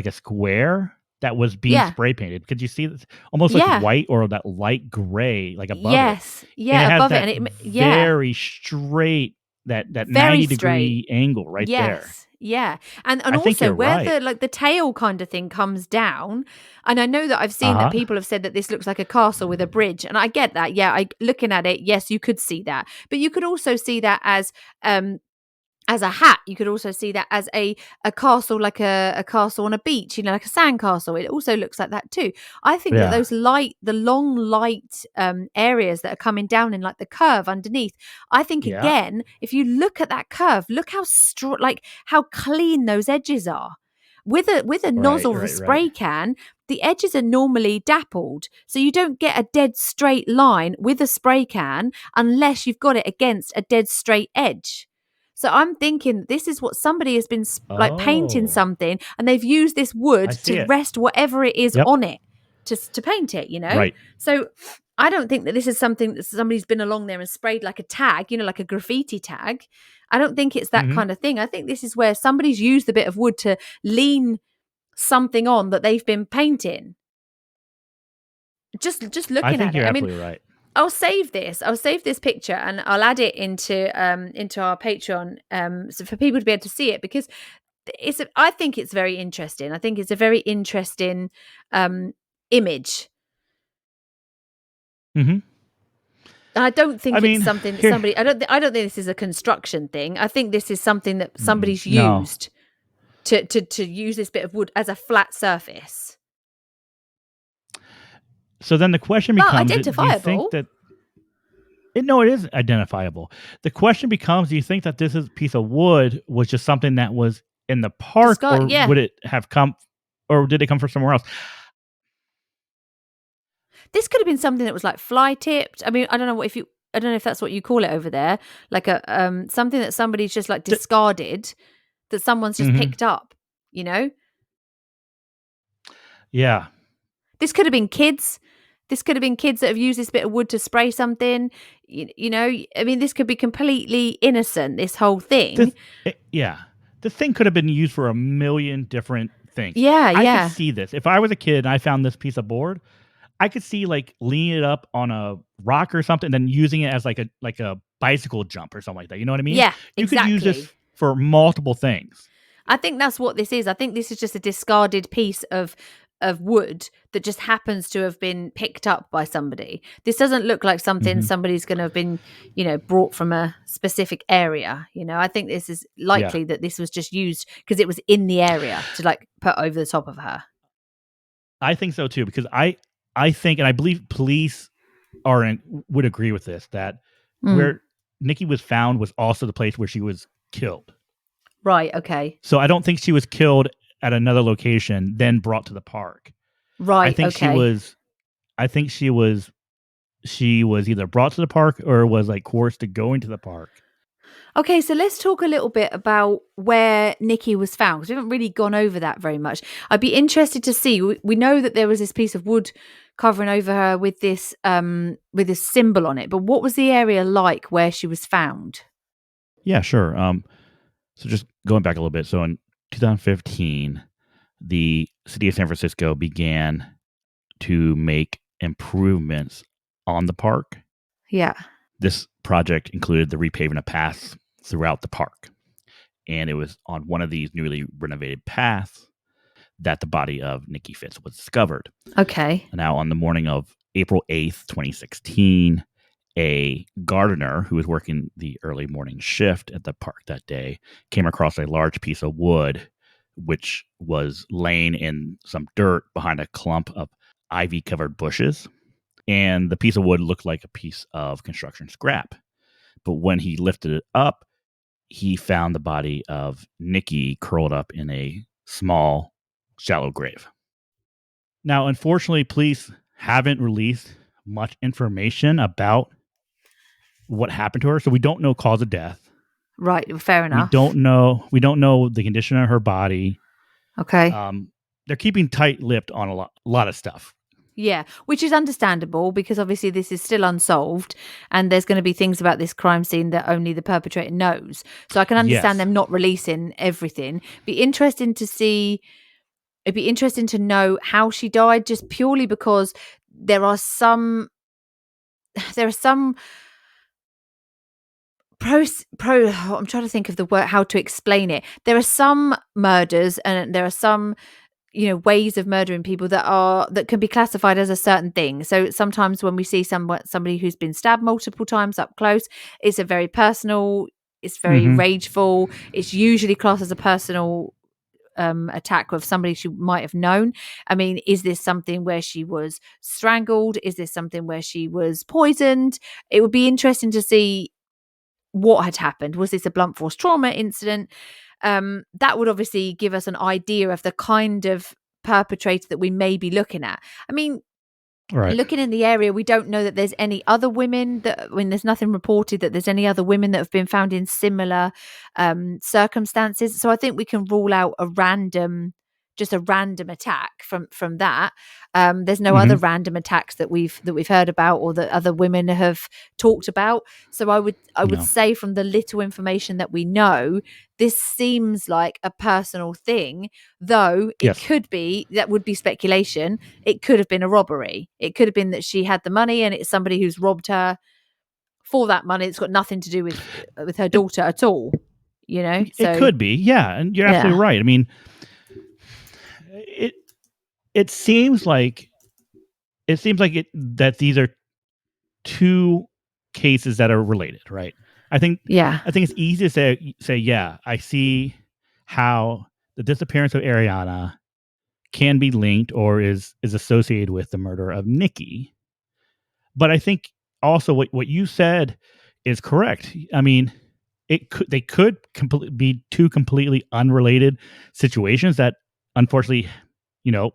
square that was being spray painted. Could you see this? Almost like white or that light gray, like above it. Yeah, above it. And very straight, that 90-degree angle right there. Yeah. And also where the tail kind of thing comes down. And I know that I've seen that people have said that this looks like a castle with a bridge. And I get that. Yeah, looking at it, yes, you could see that. But you could also see that as a hat. You could also see that as a castle, like a castle on a beach, like a sand castle. It also looks like that too. I think that the long light areas that are coming down in like the curve underneath, I think again, if you look at that curve, look how how clean those edges are. With a nozzle of a spray can, the edges are normally dappled. So you don't get a dead straight line with a spray can unless you've got it against a dead straight edge. So I'm thinking this is what somebody has been like painting Oh, something, and they've used this wood I see to it. rest whatever it is Yep. on it to paint it, you know? Right. So I don't think that this is something that somebody's been along there and sprayed like a tag, like a graffiti tag. I don't think it's that Hmm. kind of thing. I think this is where somebody's used a bit of wood to lean something on that they've been painting. Just I looking think at it. you're I mean, absolutely right. I'll save this. I'll save this picture and I'll add it into our Patreon so for people to be able to see it, because I think it's very interesting. I think it's a very interesting image. Hmm. I don't I think it's mean, something that here. somebody. I don't think this is a construction thing. I think this is something that somebody's No. used to use this bit of wood as a flat surface. So then the question But becomes: do you think identifiable. that no, it is identifiable. The question becomes: do you think that this piece of wood was just something that was in the park, Discard. or Yeah. would it have come, or did it come from somewhere else? This could have been something that was like fly tipped. I mean, I don't know if that's what you call it over there, like a something that somebody's just like discarded, that someone's just Mm-hmm. picked up, you know? Yeah. This could have been kids. This could have been kids that have used this bit of wood to spray something. I mean, this could be completely innocent, this whole thing. Yeah. The thing could have been used for a million different things. Yeah, I could yeah. see this. If I was a kid and I found this piece of board, I could see like leaning it up on a rock or something, and then using it as like a bicycle jump or something like that. You know what I mean? Yeah, You could use exactly. this for multiple things. I think that's what this is. I think this is just a discarded piece of wood that just happens to have been picked up by somebody. This doesn't look like something Hmm. somebody's going to have been, brought from a specific area. I think this is Yeah. likely that this was just used because it was in the area to like put over the top of her. I think so too, because I think, and I believe police would agree with this, that Mm. where Nikki was found was also the place where she was killed. Right. Okay. So I don't think she was killed at another location, then brought to the park. I Right. think she Okay. was. I think she was either brought to the park or was like coerced to go into the park. Okay, so let's talk a little bit about where Nikki was found, because we haven't really gone over that very much. I'd be interested to see. We know that there was this piece of wood covering over her with this symbol on it, but what was the area like where she was found? Yeah, sure. So just going back a little bit. So in 2015, the city of San Francisco began to make improvements on the park. Yeah. This project included the repaving of paths throughout the park. And it was on one of these newly renovated paths that the body of Nikki Fitts was discovered. Okay. Now, on the morning of April 8th, 2016, a gardener who was working the early morning shift at the park that day came across a large piece of wood, which was laying in some dirt behind a clump of ivy covered bushes. And the piece of wood looked like a piece of construction scrap. But when he lifted it up, he found the body of Nikki curled up in a small, shallow grave. Now, unfortunately, police haven't released much information about what happened to her, so we don't know cause of death. Right. Fair We enough. don't know. We don't know the condition of her body. Okay. They're keeping tight-lipped on a lot of stuff. Yeah, which is understandable because obviously this is still unsolved and there's going to be things about this crime scene that only the perpetrator knows. So I can understand Yes. them not releasing everything. It'd be interesting to know how she died, just purely because there are some there are some I'm trying to think of the word, how to explain it. There are some murders and there are some ways of murdering people that can be classified as a certain thing. So sometimes when we see somebody who's been stabbed multiple times up close, it's a very personal, it's very Mm-hmm. rageful, it's usually classed as a personal attack of somebody she might have known. I mean, is this something where she was strangled? Is this something where she was poisoned? It would be interesting to see what had happened. Was this a blunt force trauma incident? That would obviously give us an idea of the kind of perpetrator that we may be looking at. I mean, Right. Looking in the area, we don't know that there's any other women there's nothing reported that there's any other women that have been found in similar circumstances. So I think we can rule out just a random attack from that. There's no other Mm-hmm. random attacks that we've heard about or that other women have talked about. So I would No. say, from the little information that we know, this seems like a personal thing, though Yes. that would be speculation. It could have been a robbery. It could have been that she had the money and it's somebody who's robbed her for that money. It's got nothing to do with her It, daughter at all, it So could be, yeah, and you're yeah, absolutely right. I mean, it it seems like that these are two cases that are related, right? I think yeah. I think it's easy to say yeah, I see how the disappearance of Arianna can be linked or is associated with the murder of Nikki. But I think also what you said is correct. I mean, they could be two completely unrelated situations that unfortunately, you know,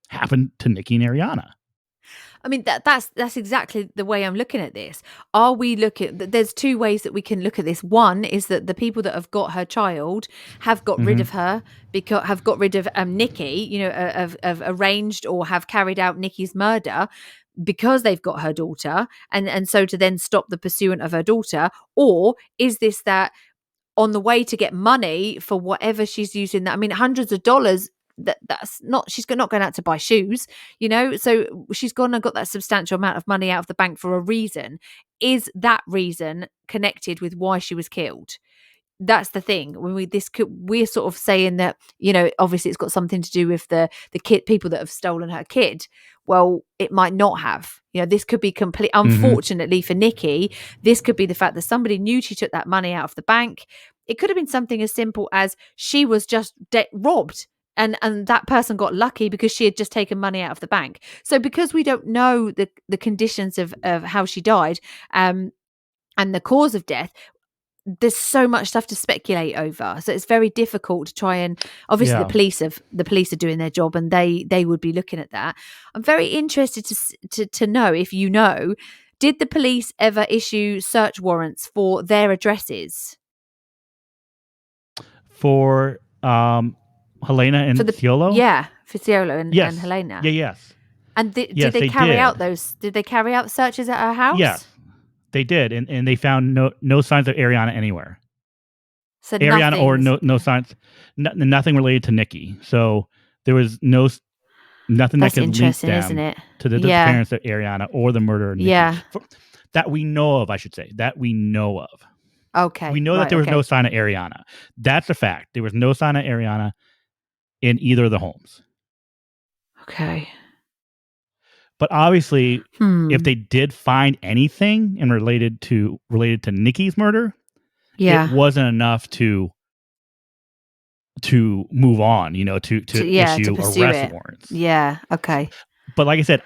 happened to Nikki and Arianna. I mean, that's exactly the way I'm looking at this. Are we looking? There's two ways that we can look at this. One is that the people that have got her child have got rid of Mm-hmm. her, because have got rid of Nikki, have arranged or have carried out Nikki's murder because they've got her daughter, and so to then stop the pursuit of her daughter. Or is this that on the way to get money for whatever she's using, that, I mean, hundreds of dollars, that's not, she's not going out to buy shoes, so she's gone and got that substantial amount of money out of the bank for a reason. Is that reason connected with why she was killed? That's the thing. When we're sort of saying that, obviously it's got something to do with the kid, people that have stolen her kid. Well, it might not have. This could be complete. Mm-hmm. Unfortunately for Nikki, this could be the fact that somebody knew she took that money out of the bank. It could have been something as simple as she was just robbed, and that person got lucky because she had just taken money out of the bank. So because we don't know the conditions of how she died, and the cause of death, there's so much stuff to speculate over, so it's very difficult to try and, obviously, Yeah. the police are doing their job and they would be looking at that. I'm very interested to know if did the police ever issue search warrants for their addresses? For Helena For and the Ciolo? Yeah, for Ciolo and Yes. Helena. Yeah, yes. And did Yes, they they carry out did. those? Did they carry out searches at her Yeah, house? they did. And they found no signs of Arianna anywhere. So Arianna, or nothing's no signs, nothing related to Nikki. So there was nothing that That's could link interesting, isn't them it? to the Yeah, disappearance of Arianna or the murder of Nikki. yeah. That we know of, I should say. That we know of. We Okay, know that right, there was no okay. sign of Arianna. That's a fact. There was no sign of Arianna in either of the homes. Okay. But obviously, if Hmm. they did find anything and related to Nikki's murder, it Yeah. wasn't enough to move on, to To issue pursue arrest it. warrants. Yeah, okay. But like I said,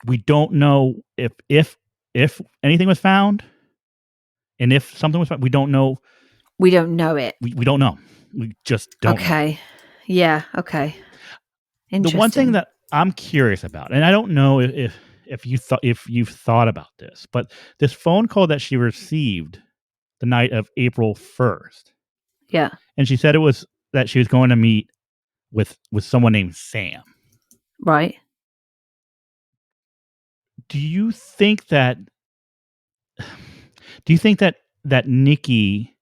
we don't know if anything was found, and if something was found, we don't know. We don't know it. We don't know. We just don't know. Okay. Yeah, okay. The one thing Interesting. that I'm curious about, and I don't know if you've thought about this, but this phone call that she received the night of April 1st, Yeah, and she said it was that she was going to meet with someone named Sam. right. Do you think that Nikki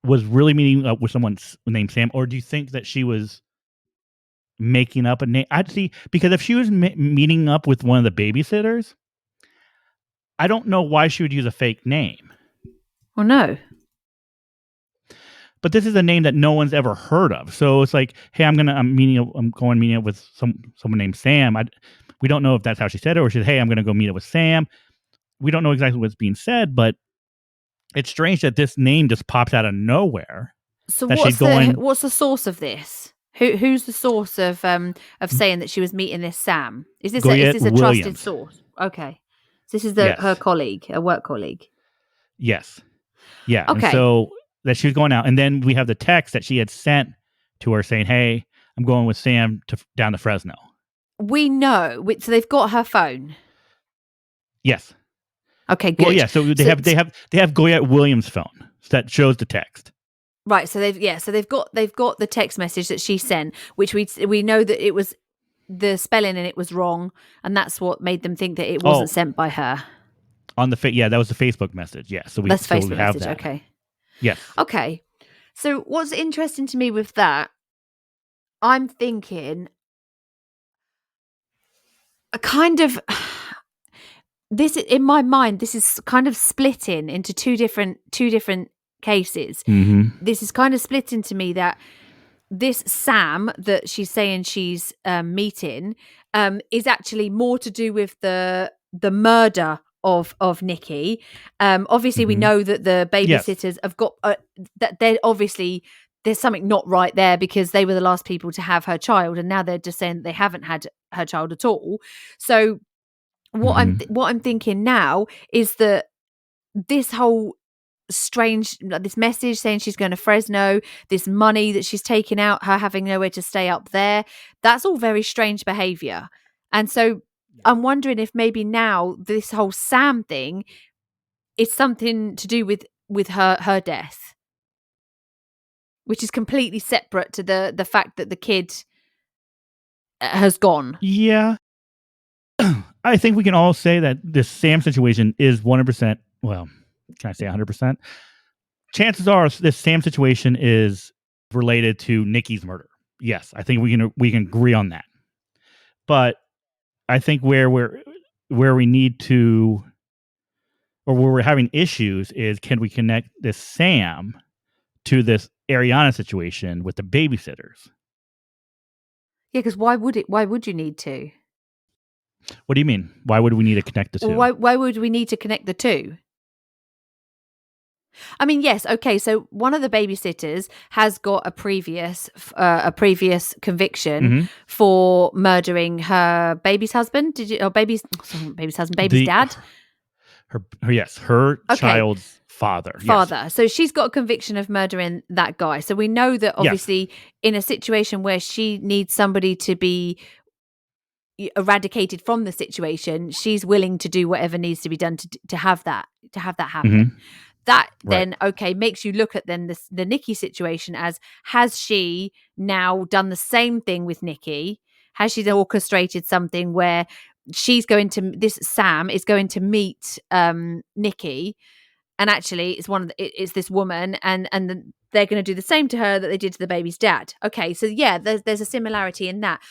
was really meeting up with someone named Sam, or do you think that she was making up a name? I'd see, because if she was meeting up with one of the babysitters, I don't know why she would use a fake name. Well, no. But this is a name that no one's ever heard of. So it's like, hey, I'm going meeting up with someone named Sam. We don't know if that's how she said it, or she said, hey, I'm going to go meet up with Sam. We don't know exactly what's being said, but it's strange that this name just pops out of nowhere. So That she's going. what's the source of this? Who's the source of saying that she was meeting this Sam? Is this Goyette a trusted Williams. source? Okay. So this is her Yes. colleague, a work colleague. Yes. Yeah. And Okay. so that she was going out. And then we have the text that she had sent to her saying, hey, I'm going with Sam down to Fresno. we know. So they've got her phone. Yes. Okay, good. Well, yeah. So they have Goyette Williams' phone that shows the text. Right. So they've got the text message that she sent, which we know that it was the spelling and it was wrong, and that's what made them think that it wasn't sent by her. On the that was the Facebook message. Yeah. So that's Facebook we have message. that. Okay. Yes. Okay. So what's interesting to me with that, I'm thinking a kind of this in my mind. This is kind of splitting into two different cases. Mm-hmm. This is kind of splitting to me that this Sam that she's saying she's meeting is actually more to do with the murder of Nikki. Obviously, we know that the babysitters have got that they're obviously there's something not right there because they were the last people to have her child, and now they're just saying that they haven't had her child at all. So what I'm thinking now is that this whole strange this message saying she's going to Fresno, this money that she's taking out, her having nowhere to stay up there, that's all very strange behavior. And so I'm wondering if maybe now this whole Sam thing is something to do with her death, which is completely separate to the fact that the kid has gone. Yeah. I think we can all say that this Sam situation is 100%. Well, can I say 100%? Chances are this Sam situation is related to Nikki's murder. Yes, I think we can agree on that. But I think where we need to, or where we're having issues is, can we connect this Sam to this Arianna situation with the babysitters? Yeah, because why would you need to? What do you mean? Why would we need to connect the two? Why would we need to connect the two? I mean, yes, okay. So one of the babysitters has got a previous conviction for murdering her baby's husband. Baby's dad. Her child's father. Yes. So she's got a conviction of murdering that guy. So we know that obviously in a situation where she needs somebody to be eradicated from the situation, she's willing to do whatever needs to be done to have that happen. That then makes you look at then the Nikki situation as, has she now done the same thing with Nikki? Has she orchestrated something where this Sam is going to meet Nikki, and actually it's this woman, and they're going to do the same to her that they did to the baby's dad. Okay, so yeah, there's a similarity in that.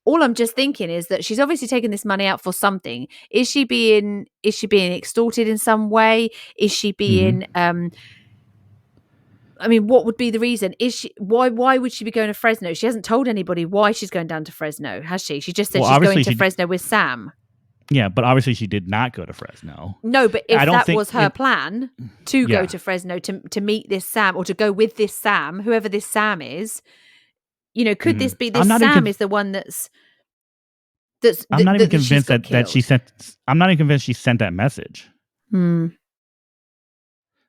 All I'm just thinking is that she's obviously taken this money out for something. Is she being extorted in some way? Is she being I mean, what would be the reason? Why would she be going to Fresno? She hasn't told anybody why she's going down to Fresno, has she? She just said she's going to Fresno with Sam. Yeah, but obviously she did not go to Fresno. No, but if that was her plan to go to Fresno to meet this Sam, or to go with this Sam, whoever this Sam is, could this be this Sam is the one that's I'm not even convinced that she sent. I'm not even convinced she sent that message.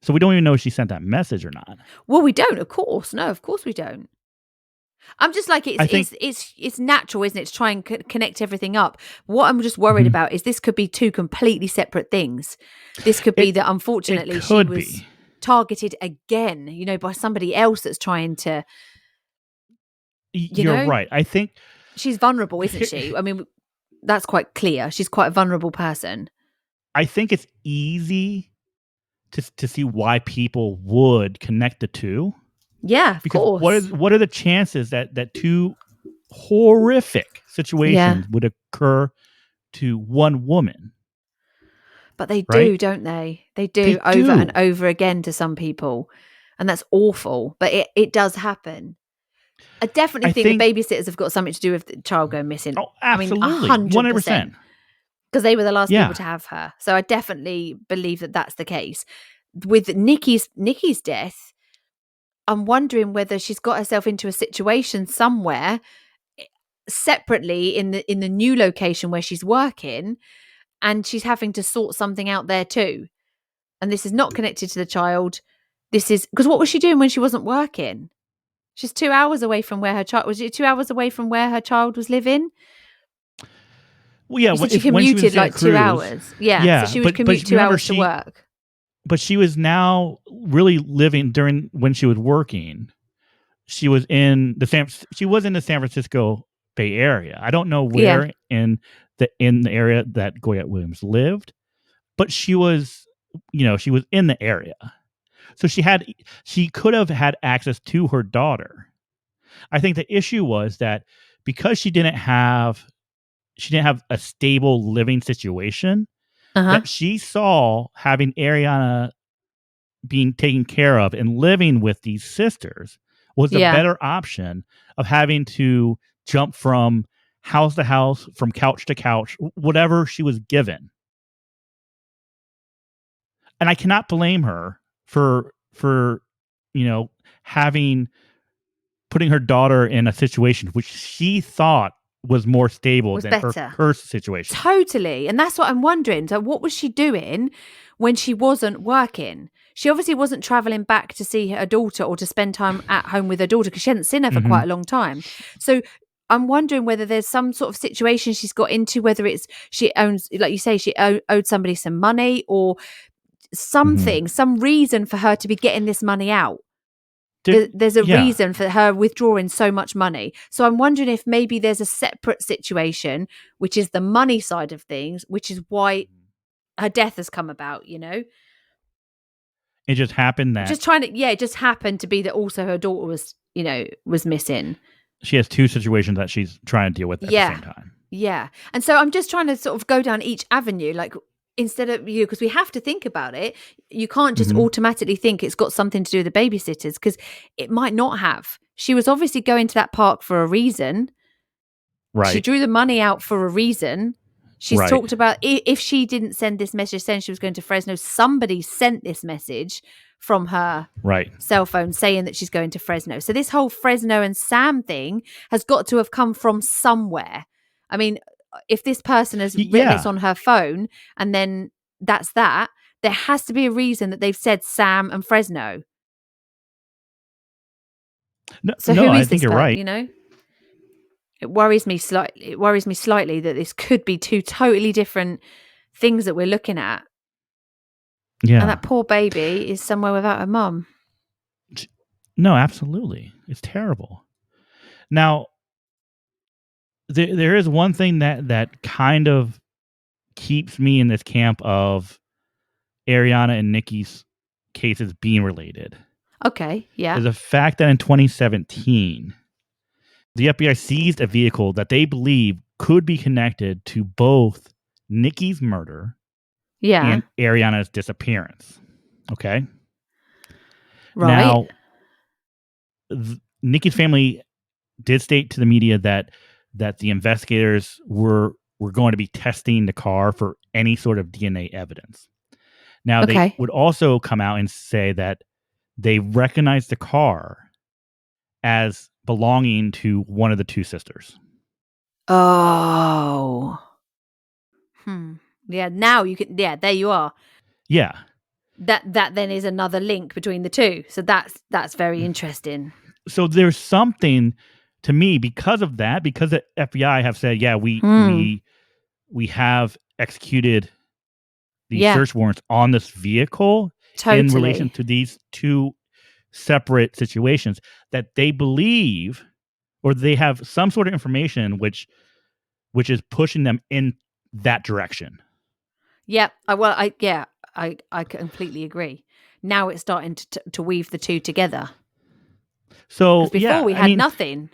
So we don't even know if she sent that message or not. Well, we don't, of course. No, of course we don't. I'm just like, it's natural, isn't it, to try and connect everything up. What I'm just worried about is this could be two completely separate things. This could be that unfortunately she was targeted again, by somebody else that's trying to. You're right. I think she's vulnerable, isn't she? I mean, that's quite clear. She's quite a vulnerable person. I think it's easy to see why people would connect the two. Yeah, of course. What are the chances that two horrific situations would occur to one woman? But they do, don't they? They do over and over again to some people. And that's awful. But it does happen. I definitely think the babysitters have got something to do with the child going missing. Oh, absolutely. I mean, 100%. Because they were the last people to have her. So I definitely believe that that's the case. With Nikki's death, I'm wondering whether she's got herself into a situation somewhere separately in the new location where she's working, and she's having to sort something out there too. And this is not connected to the child. This is because what was she doing when she wasn't working? She's 2 hours away from where her child was. 2 hours away from where her child was living. Well, yeah, You said she when she was in commuted Santa like 2 Cruz, hours. Yeah, so yeah, she would but commute 2 remember hours to work. but she was now really living during when she was working. She was in the San Francisco Bay Area. I don't know Yeah. where in the area that Goyette Williams lived, but she was, she was in the area. So she could have had access to her daughter. I think the issue was that because she didn't have a stable living situation, Uh-huh. that she saw having Arianna being taken care of and living with these sisters was a Yeah. better option of having to jump from house to house, from couch to couch, whatever she was given. And I cannot blame her for having putting her daughter in a situation which she thought was more stable Was than her better. her situation. Totally. And that's what I'm wondering. So what was she doing when she wasn't working? She obviously wasn't traveling back to see her daughter or to spend time at home with her daughter because she hadn't seen her for Mm-hmm. quite a long time. So I'm wondering whether there's some sort of situation she's got into, whether it's she owns, like you say, she owed somebody some money or Mm-hmm. something, some reason for her to be getting this money out. Did There's a yeah. reason for her withdrawing so much money. So I'm wondering if maybe there's a separate situation, which is the money side of things, which is why her death has come about, It just happened that Just trying to, yeah, it just happened to be that also her daughter was, was missing. she has two situations that she's trying to deal with at the Yeah. same time. Yeah. And so I'm just trying to sort of go down each avenue, like instead of you, because we have to think about it. You can't just Mm-hmm. automatically think it's got something to do with the babysitters because it might not have. She was obviously going to that park for a reason. She Right. drew the money out for a reason. She's Right. talked about if she didn't send this message saying she was going to Fresno, somebody sent this message from her Right. cell phone saying that she's going to Fresno. So this whole Fresno and Sam thing has got to have come from somewhere. I mean, if this person has written this Yeah. on her phone and then that's that, there has to be a reason that they've said Sam and Fresno. No, So no, who I is think this you're person, right. It worries me slightly. It worries me slightly that this could be two totally different things that we're looking at. And Yeah. that poor baby is somewhere without her mum. No, absolutely. It's terrible. Now, there is one thing that kind of keeps me in this camp of Arianna and Nikki's cases being related Okay, yeah. is the fact that in 2017, the FBI seized a vehicle that they believe could be connected to both Nikki's murder Yeah. and Arianna's disappearance. Okay. Right. Now, Nikki's family did state to the media that the investigators were going to be testing the car for any sort of DNA evidence. Now, they Okay. would also come out and say that they recognized the car as belonging to one of the two sisters. Oh. Hmm. Yeah, now you can, yeah, there you are. Yeah. That then is another link between the two. So that's very interesting. So there's something to me because of that, because the FBI have said, yeah, Hmm. we have executed these Yeah, search warrants on this vehicle in relation totally. to these two separate situations that they believe or they have some sort of information which is pushing them in that direction. Yep. I completely agree. Now it's starting to weave the two together. Because So before yeah, we I had mean, nothing.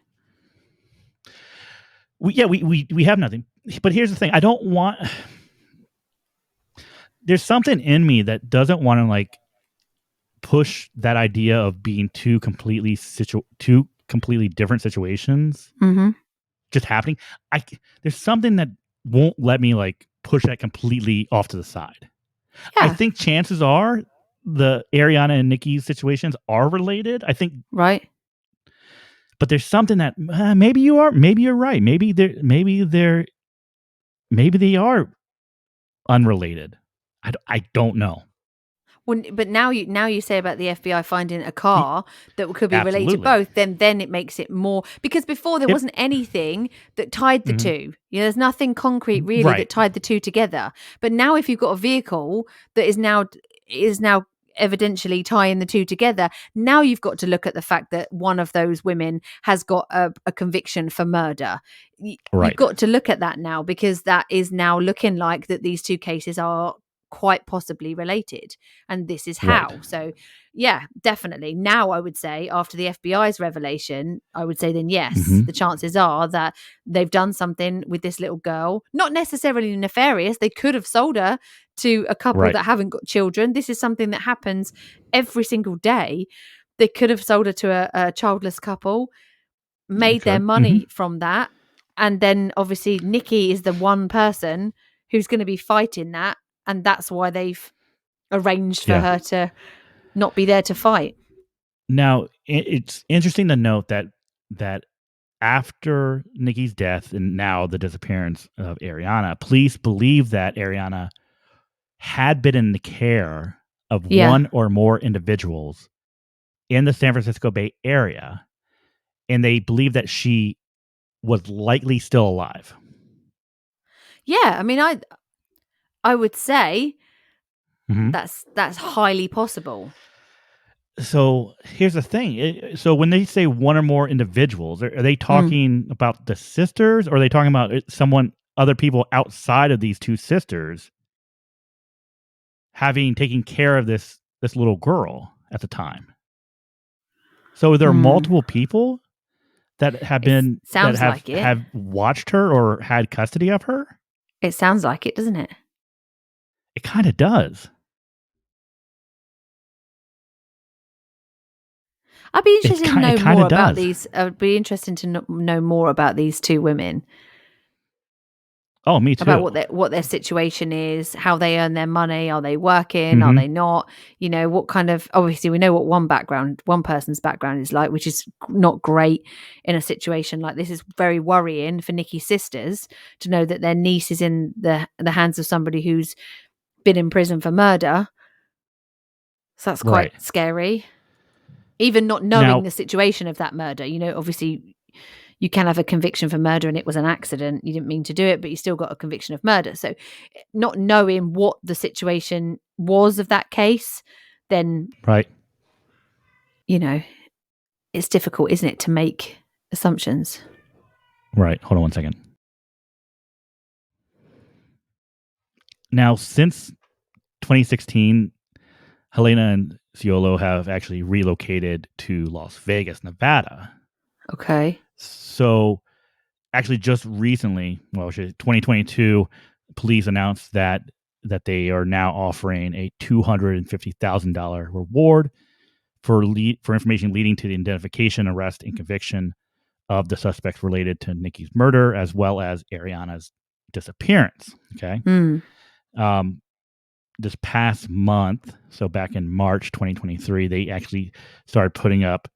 we have nothing. But here's the thing: I don't want. There's something in me that doesn't want to like push that idea of being two completely different situations Mm-hmm. just happening. There's something that won't let me like push that completely off to the side. I Yeah. think chances are the Arianna and Nikki situations are related. I think, Right. but there's something that maybe you're right. Maybe they are unrelated. I don't know. But now you say about the FBI finding a car that could be related to Absolutely. both, then it makes it more, because before there It, wasn't anything that tied the mhm. two. There's nothing concrete really that Right. tied the two together. But now if you've got a vehicle that is now evidentially tying the two together, now you've got to look at the fact that one of those women has got a conviction for murder. You've Right. got to look at that now, because that is now looking like that these two cases are quite possibly related, and this is Right. how. So yeah, definitely now I would say, after the FBI's revelation, I would say then yes, Hmm. the chances are that they've done something with this little girl, not necessarily nefarious. They could have sold her to a couple Right. that haven't got children. This is something that happens every single day. They could have sold her to a childless couple, They made their could. Hmm. money from that, and then obviously Nikki is the one person who's going to be fighting that, and that's why they've arranged for Yeah. her to not be there to fight. Now, it's interesting to note that after Nikki's death and now the disappearance of Arianna, police believe that Arianna had been in the care of Yeah. one or more individuals in the San Francisco Bay Area, and they believe that she was likely still alive. Yeah, I mean, I would say Mhm. that's highly possible. So here's the thing. So when they say one or more individuals, are they Mm. talking about the sisters, or are they talking about other people outside of these two sisters having taken care of this little girl at the time? So there are Mm. multiple people that It that sounds like it. have watched her or had custody of her. It sounds like it, doesn't it? It kind of does. I'd be interested to It know kind more of about does. these. I would be interested to know more about these two women, Oh, me about too. what their situation is, how they earn their money. Are they working? Are Hmm. they not? What kind of, obviously we know what one person's background is like, which is not great in a situation like this. Is very worrying for Nikki's sisters to know that their niece is in the hands of somebody who's been in prison for murder. So that's quite Right. scary. Even not knowing Now, the situation of that murder, obviously you can have a conviction for murder and it was an accident. You didn't mean to do it, but you still got a conviction of murder. So not knowing what the situation was of that case, then, right. you know, it's difficult, isn't it, to make assumptions. Right. Hold on one second. Now, since 2016, Helena and Ciolo have actually relocated to Las Vegas, Nevada. Okay. So, actually, just recently, 2022, police announced that they are now offering a $250,000 reward for information leading to the identification, arrest, and conviction of the suspects related to Nikki's murder, as well as Ariana's disappearance. Okay. Mm. Um, this past month, so back in March 2023, they actually started putting up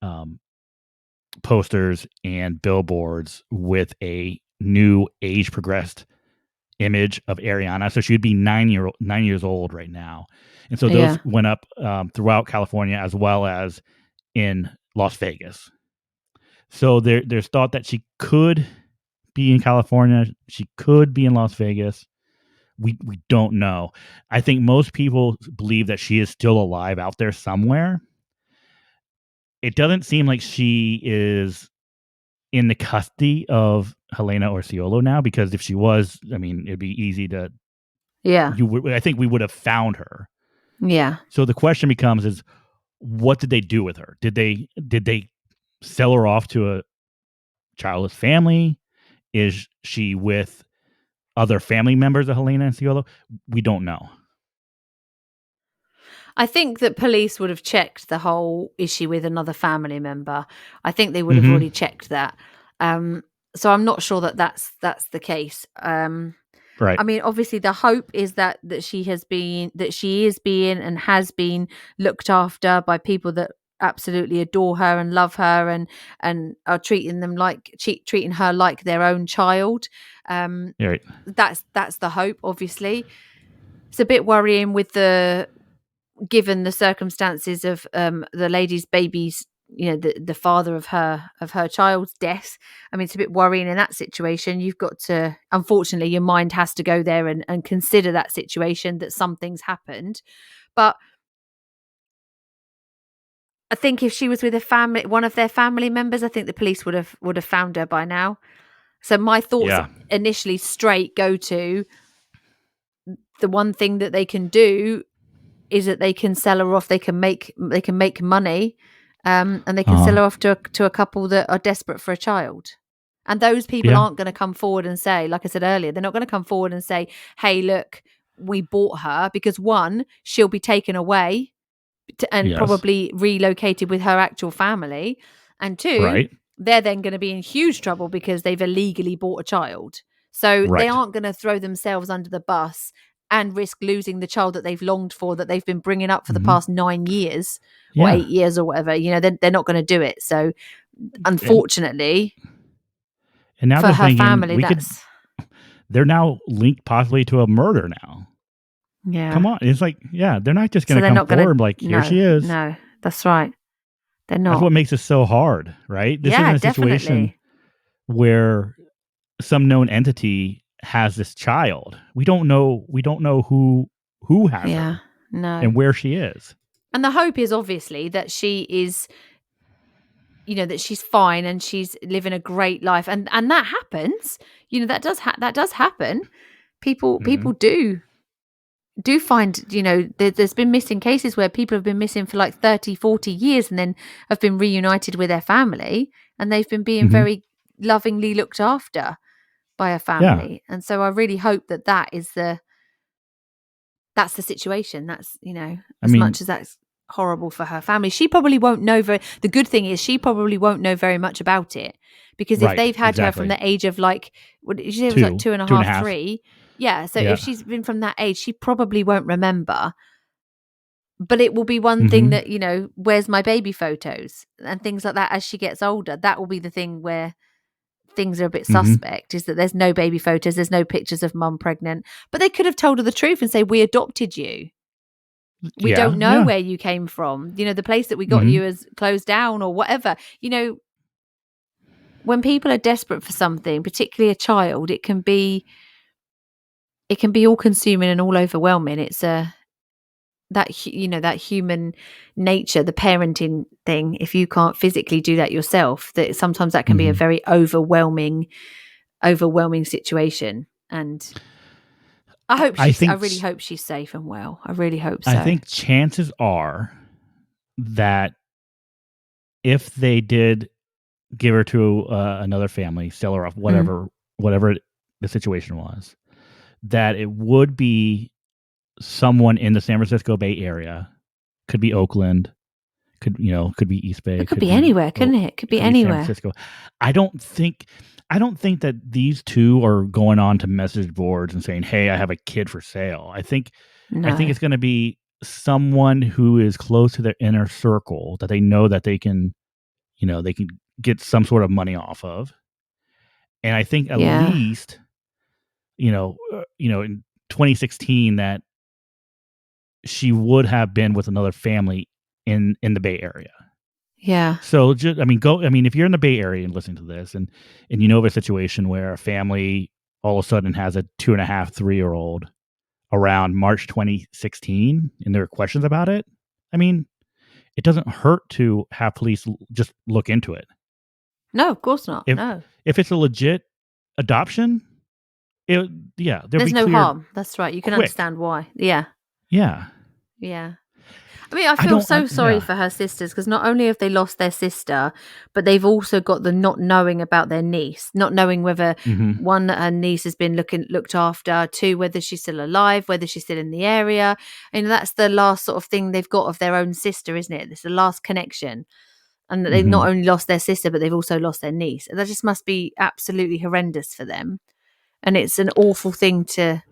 um, posters and billboards with a new age progressed image of Arianna. So she would be 9 years old right now, and so those Yeah. went up throughout California as well as in Las Vegas. So there's thought that she could be in California, she could be in Las Vegas. We don't know. I think most people believe that she is still alive out there somewhere. It doesn't seem like she is in the custody of Helena or Ciolo now, because if she was, I mean, it'd be easy to Yeah. I think we would have found her. Yeah. So the question becomes is what did they do with her? Did they sell her off to a childless family? Is she with other family members of Helena and Ciolo? We don't know. I think that police would have checked the whole issue with another family member. I think they would have Mhm. already checked that. Um, so I'm not sure that that's the case. Right. I mean, obviously, the hope is that she is being and has been looked after by people that absolutely adore her and love her, and are treating her like their own child. Um, Right. that's the hope. Obviously, it's a bit worrying with the given the circumstances of the lady's baby's, the father of her child's death, I mean, it's a bit worrying in that situation. You've got to, unfortunately, your mind has to go there and consider that situation, that something's happened. But I think if she was with one of their family members, I think the police would have found her by now. So my thoughts initially straight go to the one thing that they can do is that they can sell her off. They can make money, and they can sell her off to a couple that are desperate for a child. And those people aren't going to come forward and say, like I said earlier, they're not going to come forward and say, "Hey, look, we bought her," because one, she'll be taken away and probably relocated with her actual family, and two, they're then going to be in huge trouble because they've illegally bought a child. So they aren't going to throw themselves under the bus and risk losing the child that they've longed for, that they've been bringing up for the past 9 years or 8 years or whatever. They're not going to do it. So unfortunately, and now for her thinking, family, they're now linked possibly to a murder now. Yeah. Come on. It's like, they're not just going to come forward like, here she is. No, that's right. They're not. That's what makes it so hard, right? This isn't a situation where some known entity has this child. We don't know who has her. No. And where she is. And the hope is obviously that she is, that she's fine and she's living a great life. And that happens. That does happen. People do find, there's been missing cases where people have been missing for like 30, 40 years and then have been reunited with their family, and they've been being very lovingly looked after by a family. And so I really hope that that's the situation. That's, much as that's horrible for her family, she probably won't know the good thing is she probably won't know very much about it, because if they've had her from the age of like, what did you say, it was like 2.5, 3. Yeah. So if she's been from that age, she probably won't remember. But it will be one thing that, where's my baby photos and things like that as she gets older. That will be the thing where things are a bit suspect, is that there's no baby photos, there's no pictures of mum pregnant. But they could have told her the truth and say, we adopted you. We don't know where you came from. The place that we got you is closed down or whatever. When people are desperate for something, particularly a child, it can be all consuming and all overwhelming. It's that human nature, the parenting thing. If you can't physically do that yourself, that sometimes that can be a very overwhelming situation. And I really hope she's safe and well. I really hope so. I think chances are that if they did give her to another family, sell her off, whatever the situation was, that it would be someone in the San Francisco Bay Area. Could be Oakland, could be East Bay. It could be anywhere, couldn't it? It could be anywhere. San Francisco. I don't think that these two are going on to message boards and saying, "Hey, I have a kid for sale." I think it's going to be someone who is close to their inner circle that they know that they can get some sort of money off of. And I think at least, in 2016 that she would have been with another family in the Bay Area. Yeah. So if you're in the Bay Area and listening to this and you know of a situation where a family all of a sudden has a 2.5, 3-year-old around March 2016 and there are questions about it, it doesn't hurt to have police just look into it. No, of course not. If it's a legit adoption, there's no harm. That's right. You can understand why. Yeah. Yeah. Yeah. I feel so sorry for her sisters, because not only have they lost their sister, but they've also got the not knowing about their niece, not knowing whether one, that her niece has been looked after, two, whether she's still alive, whether she's still in the area. That's the last sort of thing they've got of their own sister, isn't it? It's the last connection. And they've not only lost their sister, but they've also lost their niece. And that just must be absolutely horrendous for them. And it's an awful thing to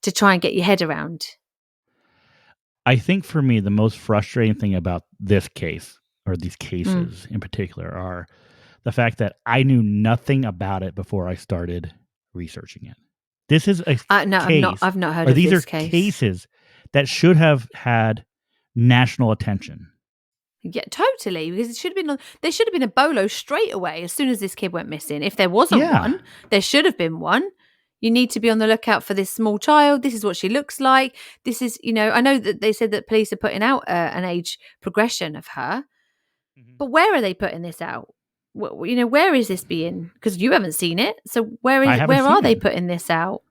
try and get your head around. I think for me, the most frustrating thing about this case, or these cases in particular, are the fact that I knew nothing about it before I started researching it. This is a case. I've not heard of this case. These are cases that should have had national attention. Yeah, totally. Because there should have been a bolo straight away as soon as this kid went missing. If there wasn't one, there should have been one. You need to be on the lookout for this small child. This is what she looks like. This is, I know that they said that police are putting out an age progression of her, but where are they putting this out? Where is this being? Because you haven't seen it. So where are they putting this out?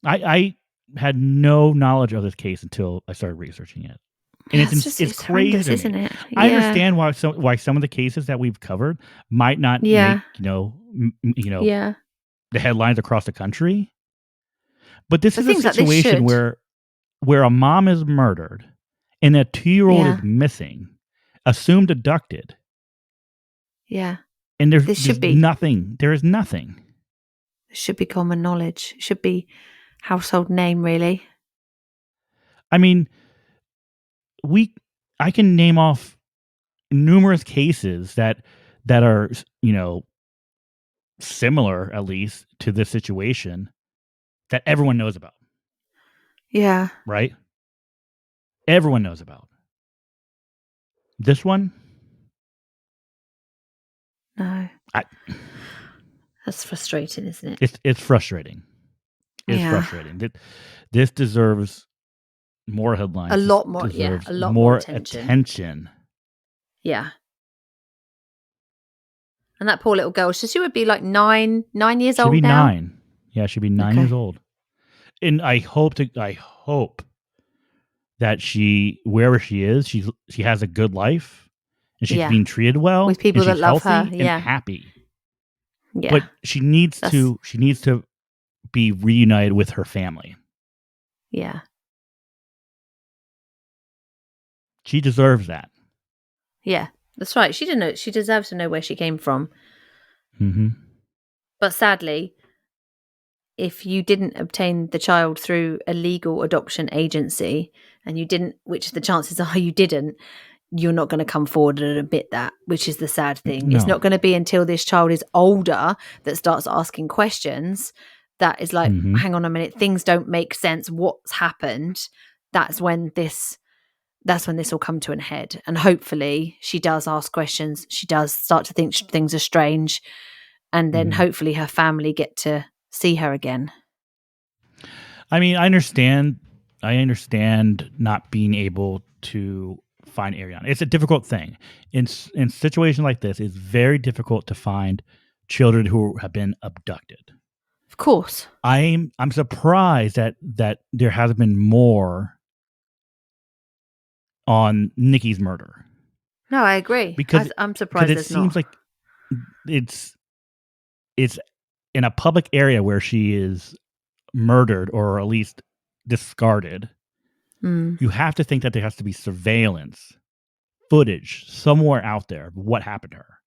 I had no knowledge of this case until I started researching it. And it's crazy to me. Isn't it? Yeah. I understand why some of the cases that we've covered might not make, the headlines across the country. But this is a situation where a mom is murdered and a 2-year-old is missing, assumed abducted. Yeah. And there's nothing. There is nothing. It should be common knowledge. It should be household name, really. I mean, I can name off numerous cases that are, similar, at least, to this situation that everyone knows about. Yeah. Right? Everyone knows about. This one? No. That's frustrating, isn't it? It's frustrating. It's frustrating. This deserves more headlines. A lot more, a lot more attention. Yeah. And that poor little girl, she would be like 9 years old now? She'd be 9. Yeah, she'd be 9 years old. And I hope that wherever she is, she has a good life and she's being treated well. With people that love her. And happy. Yeah. But she needs to be reunited with her family. Yeah. She deserves that. Yeah, that's right. She deserves to know where she came from. Mm-hmm. But sadly, if you didn't obtain the child through a legal adoption agency, and you didn't, which the chances are you didn't, you're not going to come forward and admit that, which is the sad thing. No. It's not going to be until this child is older that starts asking questions that is like, hang on a minute, things don't make sense. What's happened? That's when this will come to an head. And hopefully she does ask questions. She does start to think things are strange. And then hopefully her family get to see her again. I mean, I understand not being able to find Arianna. It's a difficult thing. In situations like this, it's very difficult to find children who have been abducted. Of course. I'm surprised that there hasn't been more on Nikki's murder. No, I agree. Because I'm surprised it seems like it's in a public area where she is murdered or at least discarded. You have to think that there has to be surveillance footage somewhere out there of what happened to her.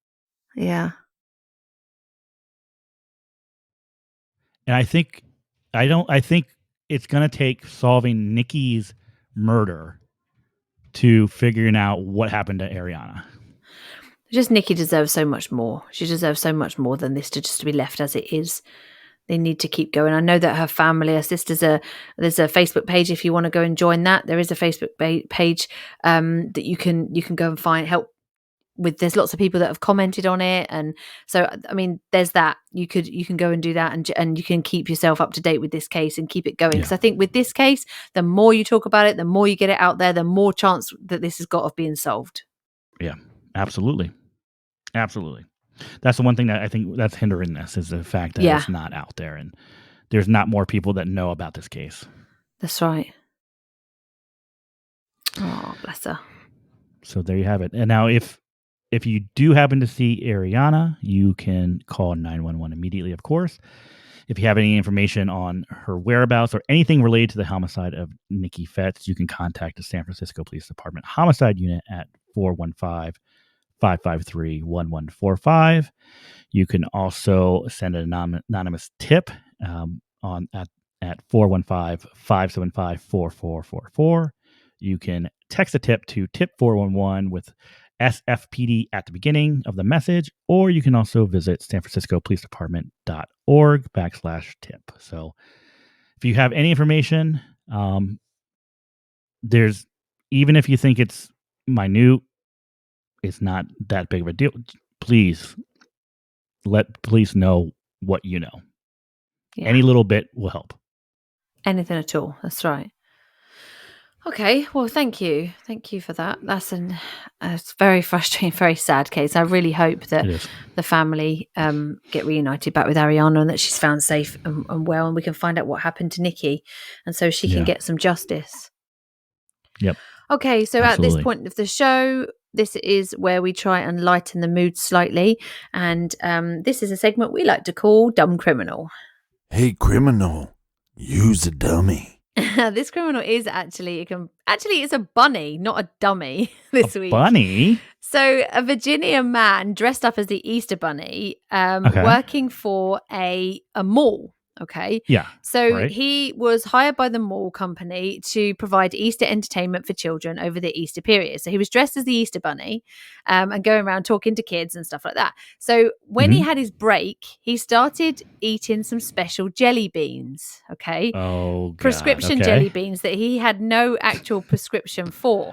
Yeah. And I think it's going to take solving Nikki's murder to figuring out what happened to Arianna. Just Nikki deserves so much more. She deserves so much more than this to just be left as it is. They need to keep going. I know that her family, her sisters, there's a Facebook page if you want to go and join that. There is a Facebook page that you can go and find help with. There's lots of people that have commented on it, and so I mean, there's that. You can go and do that, and you can keep yourself up to date with this case and keep it going. Because I think with this case, the more you talk about it, the more you get it out there, the more chance that this has got of being solved. Yeah, absolutely. That's the one thing that I think that's hindering this is the fact that it's not out there and there's not more people that know about this case. That's right. Oh, bless her. So there you have it. And now if you do happen to see Arianna, you can call 911 immediately, of course. If you have any information on her whereabouts or anything related to the homicide of Nikki Fitts, you can contact the San Francisco Police Department Homicide Unit at 415-553-1145. You can also send an anonymous tip at 415-575-4444. You can text a tip to tip 411 with SFPD at the beginning of the message, or you can also visit sanfranciscopolicedepartment.org/tip. So if you have any information, there's even if you think it's minute, it's not that big of a deal. Please let police know what you know. Yeah. Any little bit will help. Anything at all. That's right. Okay, well, thank you. Thank you for that. That's it's very frustrating, very sad case. I really hope that It is. the family get reunited back with Arianna and that she's found safe and well, and we can find out what happened to Nikki, and so she can get some justice. Yep. Okay, so Absolutely. at this point of the show, this is where we try and lighten the mood slightly, and this is a segment we like to call Dumb Criminal. Hey, criminal, use a dummy. This criminal is actually it's a bunny, not a dummy this week. Bunny? So a Virginia man dressed up as the Easter Bunny, working for a mall. Okay. Yeah. So he was hired by the mall company to provide Easter entertainment for children over the Easter period. So he was dressed as the Easter Bunny and going around talking to kids and stuff like that. So when he had his break, he started eating some special jelly beans. Okay. Oh, God. Prescription jelly beans that he had no actual prescription for.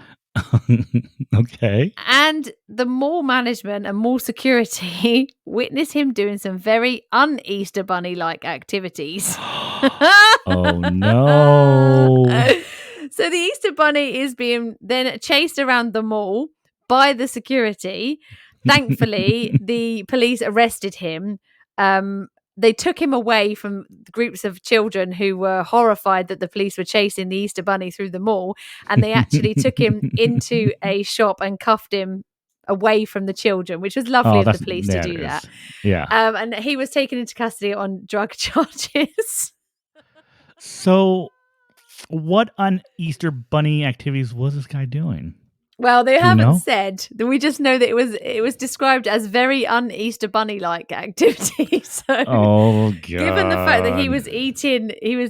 Okay. And the mall management and mall security witnessed him doing some very un-Easter Bunny-like activities. Oh, no. So the Easter Bunny is being then chased around the mall by the security. Thankfully, the police arrested him. They took him away from groups of children who were horrified that the police were chasing the Easter Bunny through the mall. And they actually took him into a shop and cuffed him away from the children, which was lovely of the police to do that. Yeah. And he was taken into custody on drug charges. So what un-Easter Bunny activities was this guy doing? Well, they haven't said. We just know that it was described as very un-Easter Bunny-like activity. So, oh, God. Given the fact that he was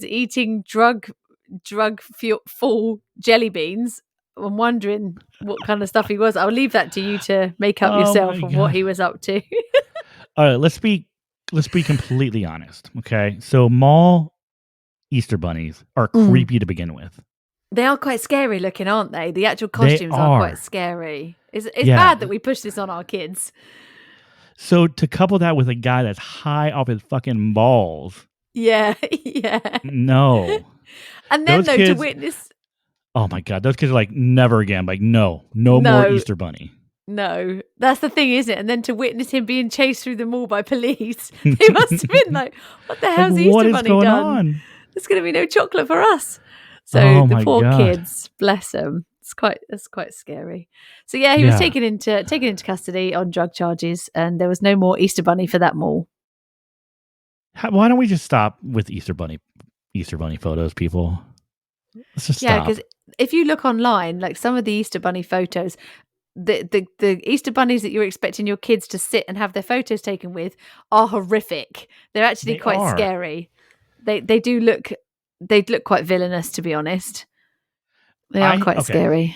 eating drug-full jelly beans, I'm wondering what kind of stuff he was. I'll leave that to you to make up yourself of what he was up to. All right, let's be completely honest. Okay, so mall Easter bunnies are creepy to begin with. They are quite scary looking, aren't they? The actual costumes are quite scary. It's bad that we push this on our kids. So to couple that with a guy that's high off his fucking balls. Yeah. No. And then to witness. Oh my God, those kids are like, never again. Like, no more Easter bunny. No, that's the thing, isn't it? And then to witness him being chased through the mall by police, they must have been like, what the hell's the Easter bunny done? On? There's going to be no chocolate for us. So the poor kids, bless them. It's quite scary. So yeah, he was taken into custody on drug charges, and there was no more Easter Bunny for that mall. Why don't we just stop with Easter Bunny photos, people? Let's just stop. Because if you look online, like some of the Easter Bunny photos, the Easter bunnies that you're expecting your kids to sit and have their photos taken with are horrific. They're actually quite scary. They look quite villainous, to be honest. They are quite scary.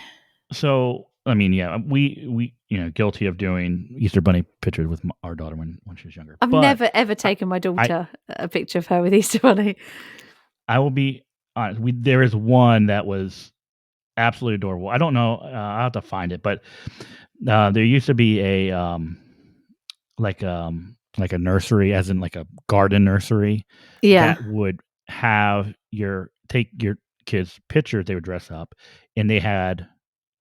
So, I mean, yeah, we guilty of doing Easter Bunny pictures with our daughter when she was younger. I've never ever taken my daughter a picture of her with Easter Bunny. I will be honest. There is one that was absolutely adorable. I don't know. I'll have to find it, but there used to be a like a nursery, as in like a garden nursery. Yeah, that would have take your kids' pictures. They would dress up, and they had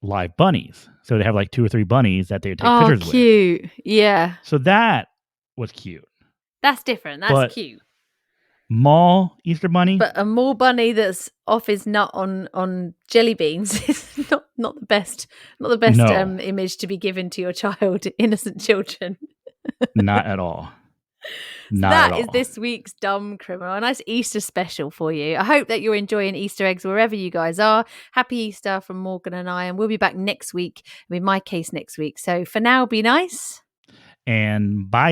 live bunnies. So they have like 2 or 3 bunnies that they would take pictures with. Oh, cute! Yeah. So that was cute. That's different. That's cute. Mall Easter bunny, but a mall bunny that's off his nut on jelly beans is not the best image to be given to your child, innocent children. Not at all. That is this week's Dumb Criminal. A nice Easter special for you. I hope that you're enjoying Easter eggs wherever you guys are. Happy Easter from Morgan and I, and we'll be back next week with my case next week. So for now, be nice. And bye.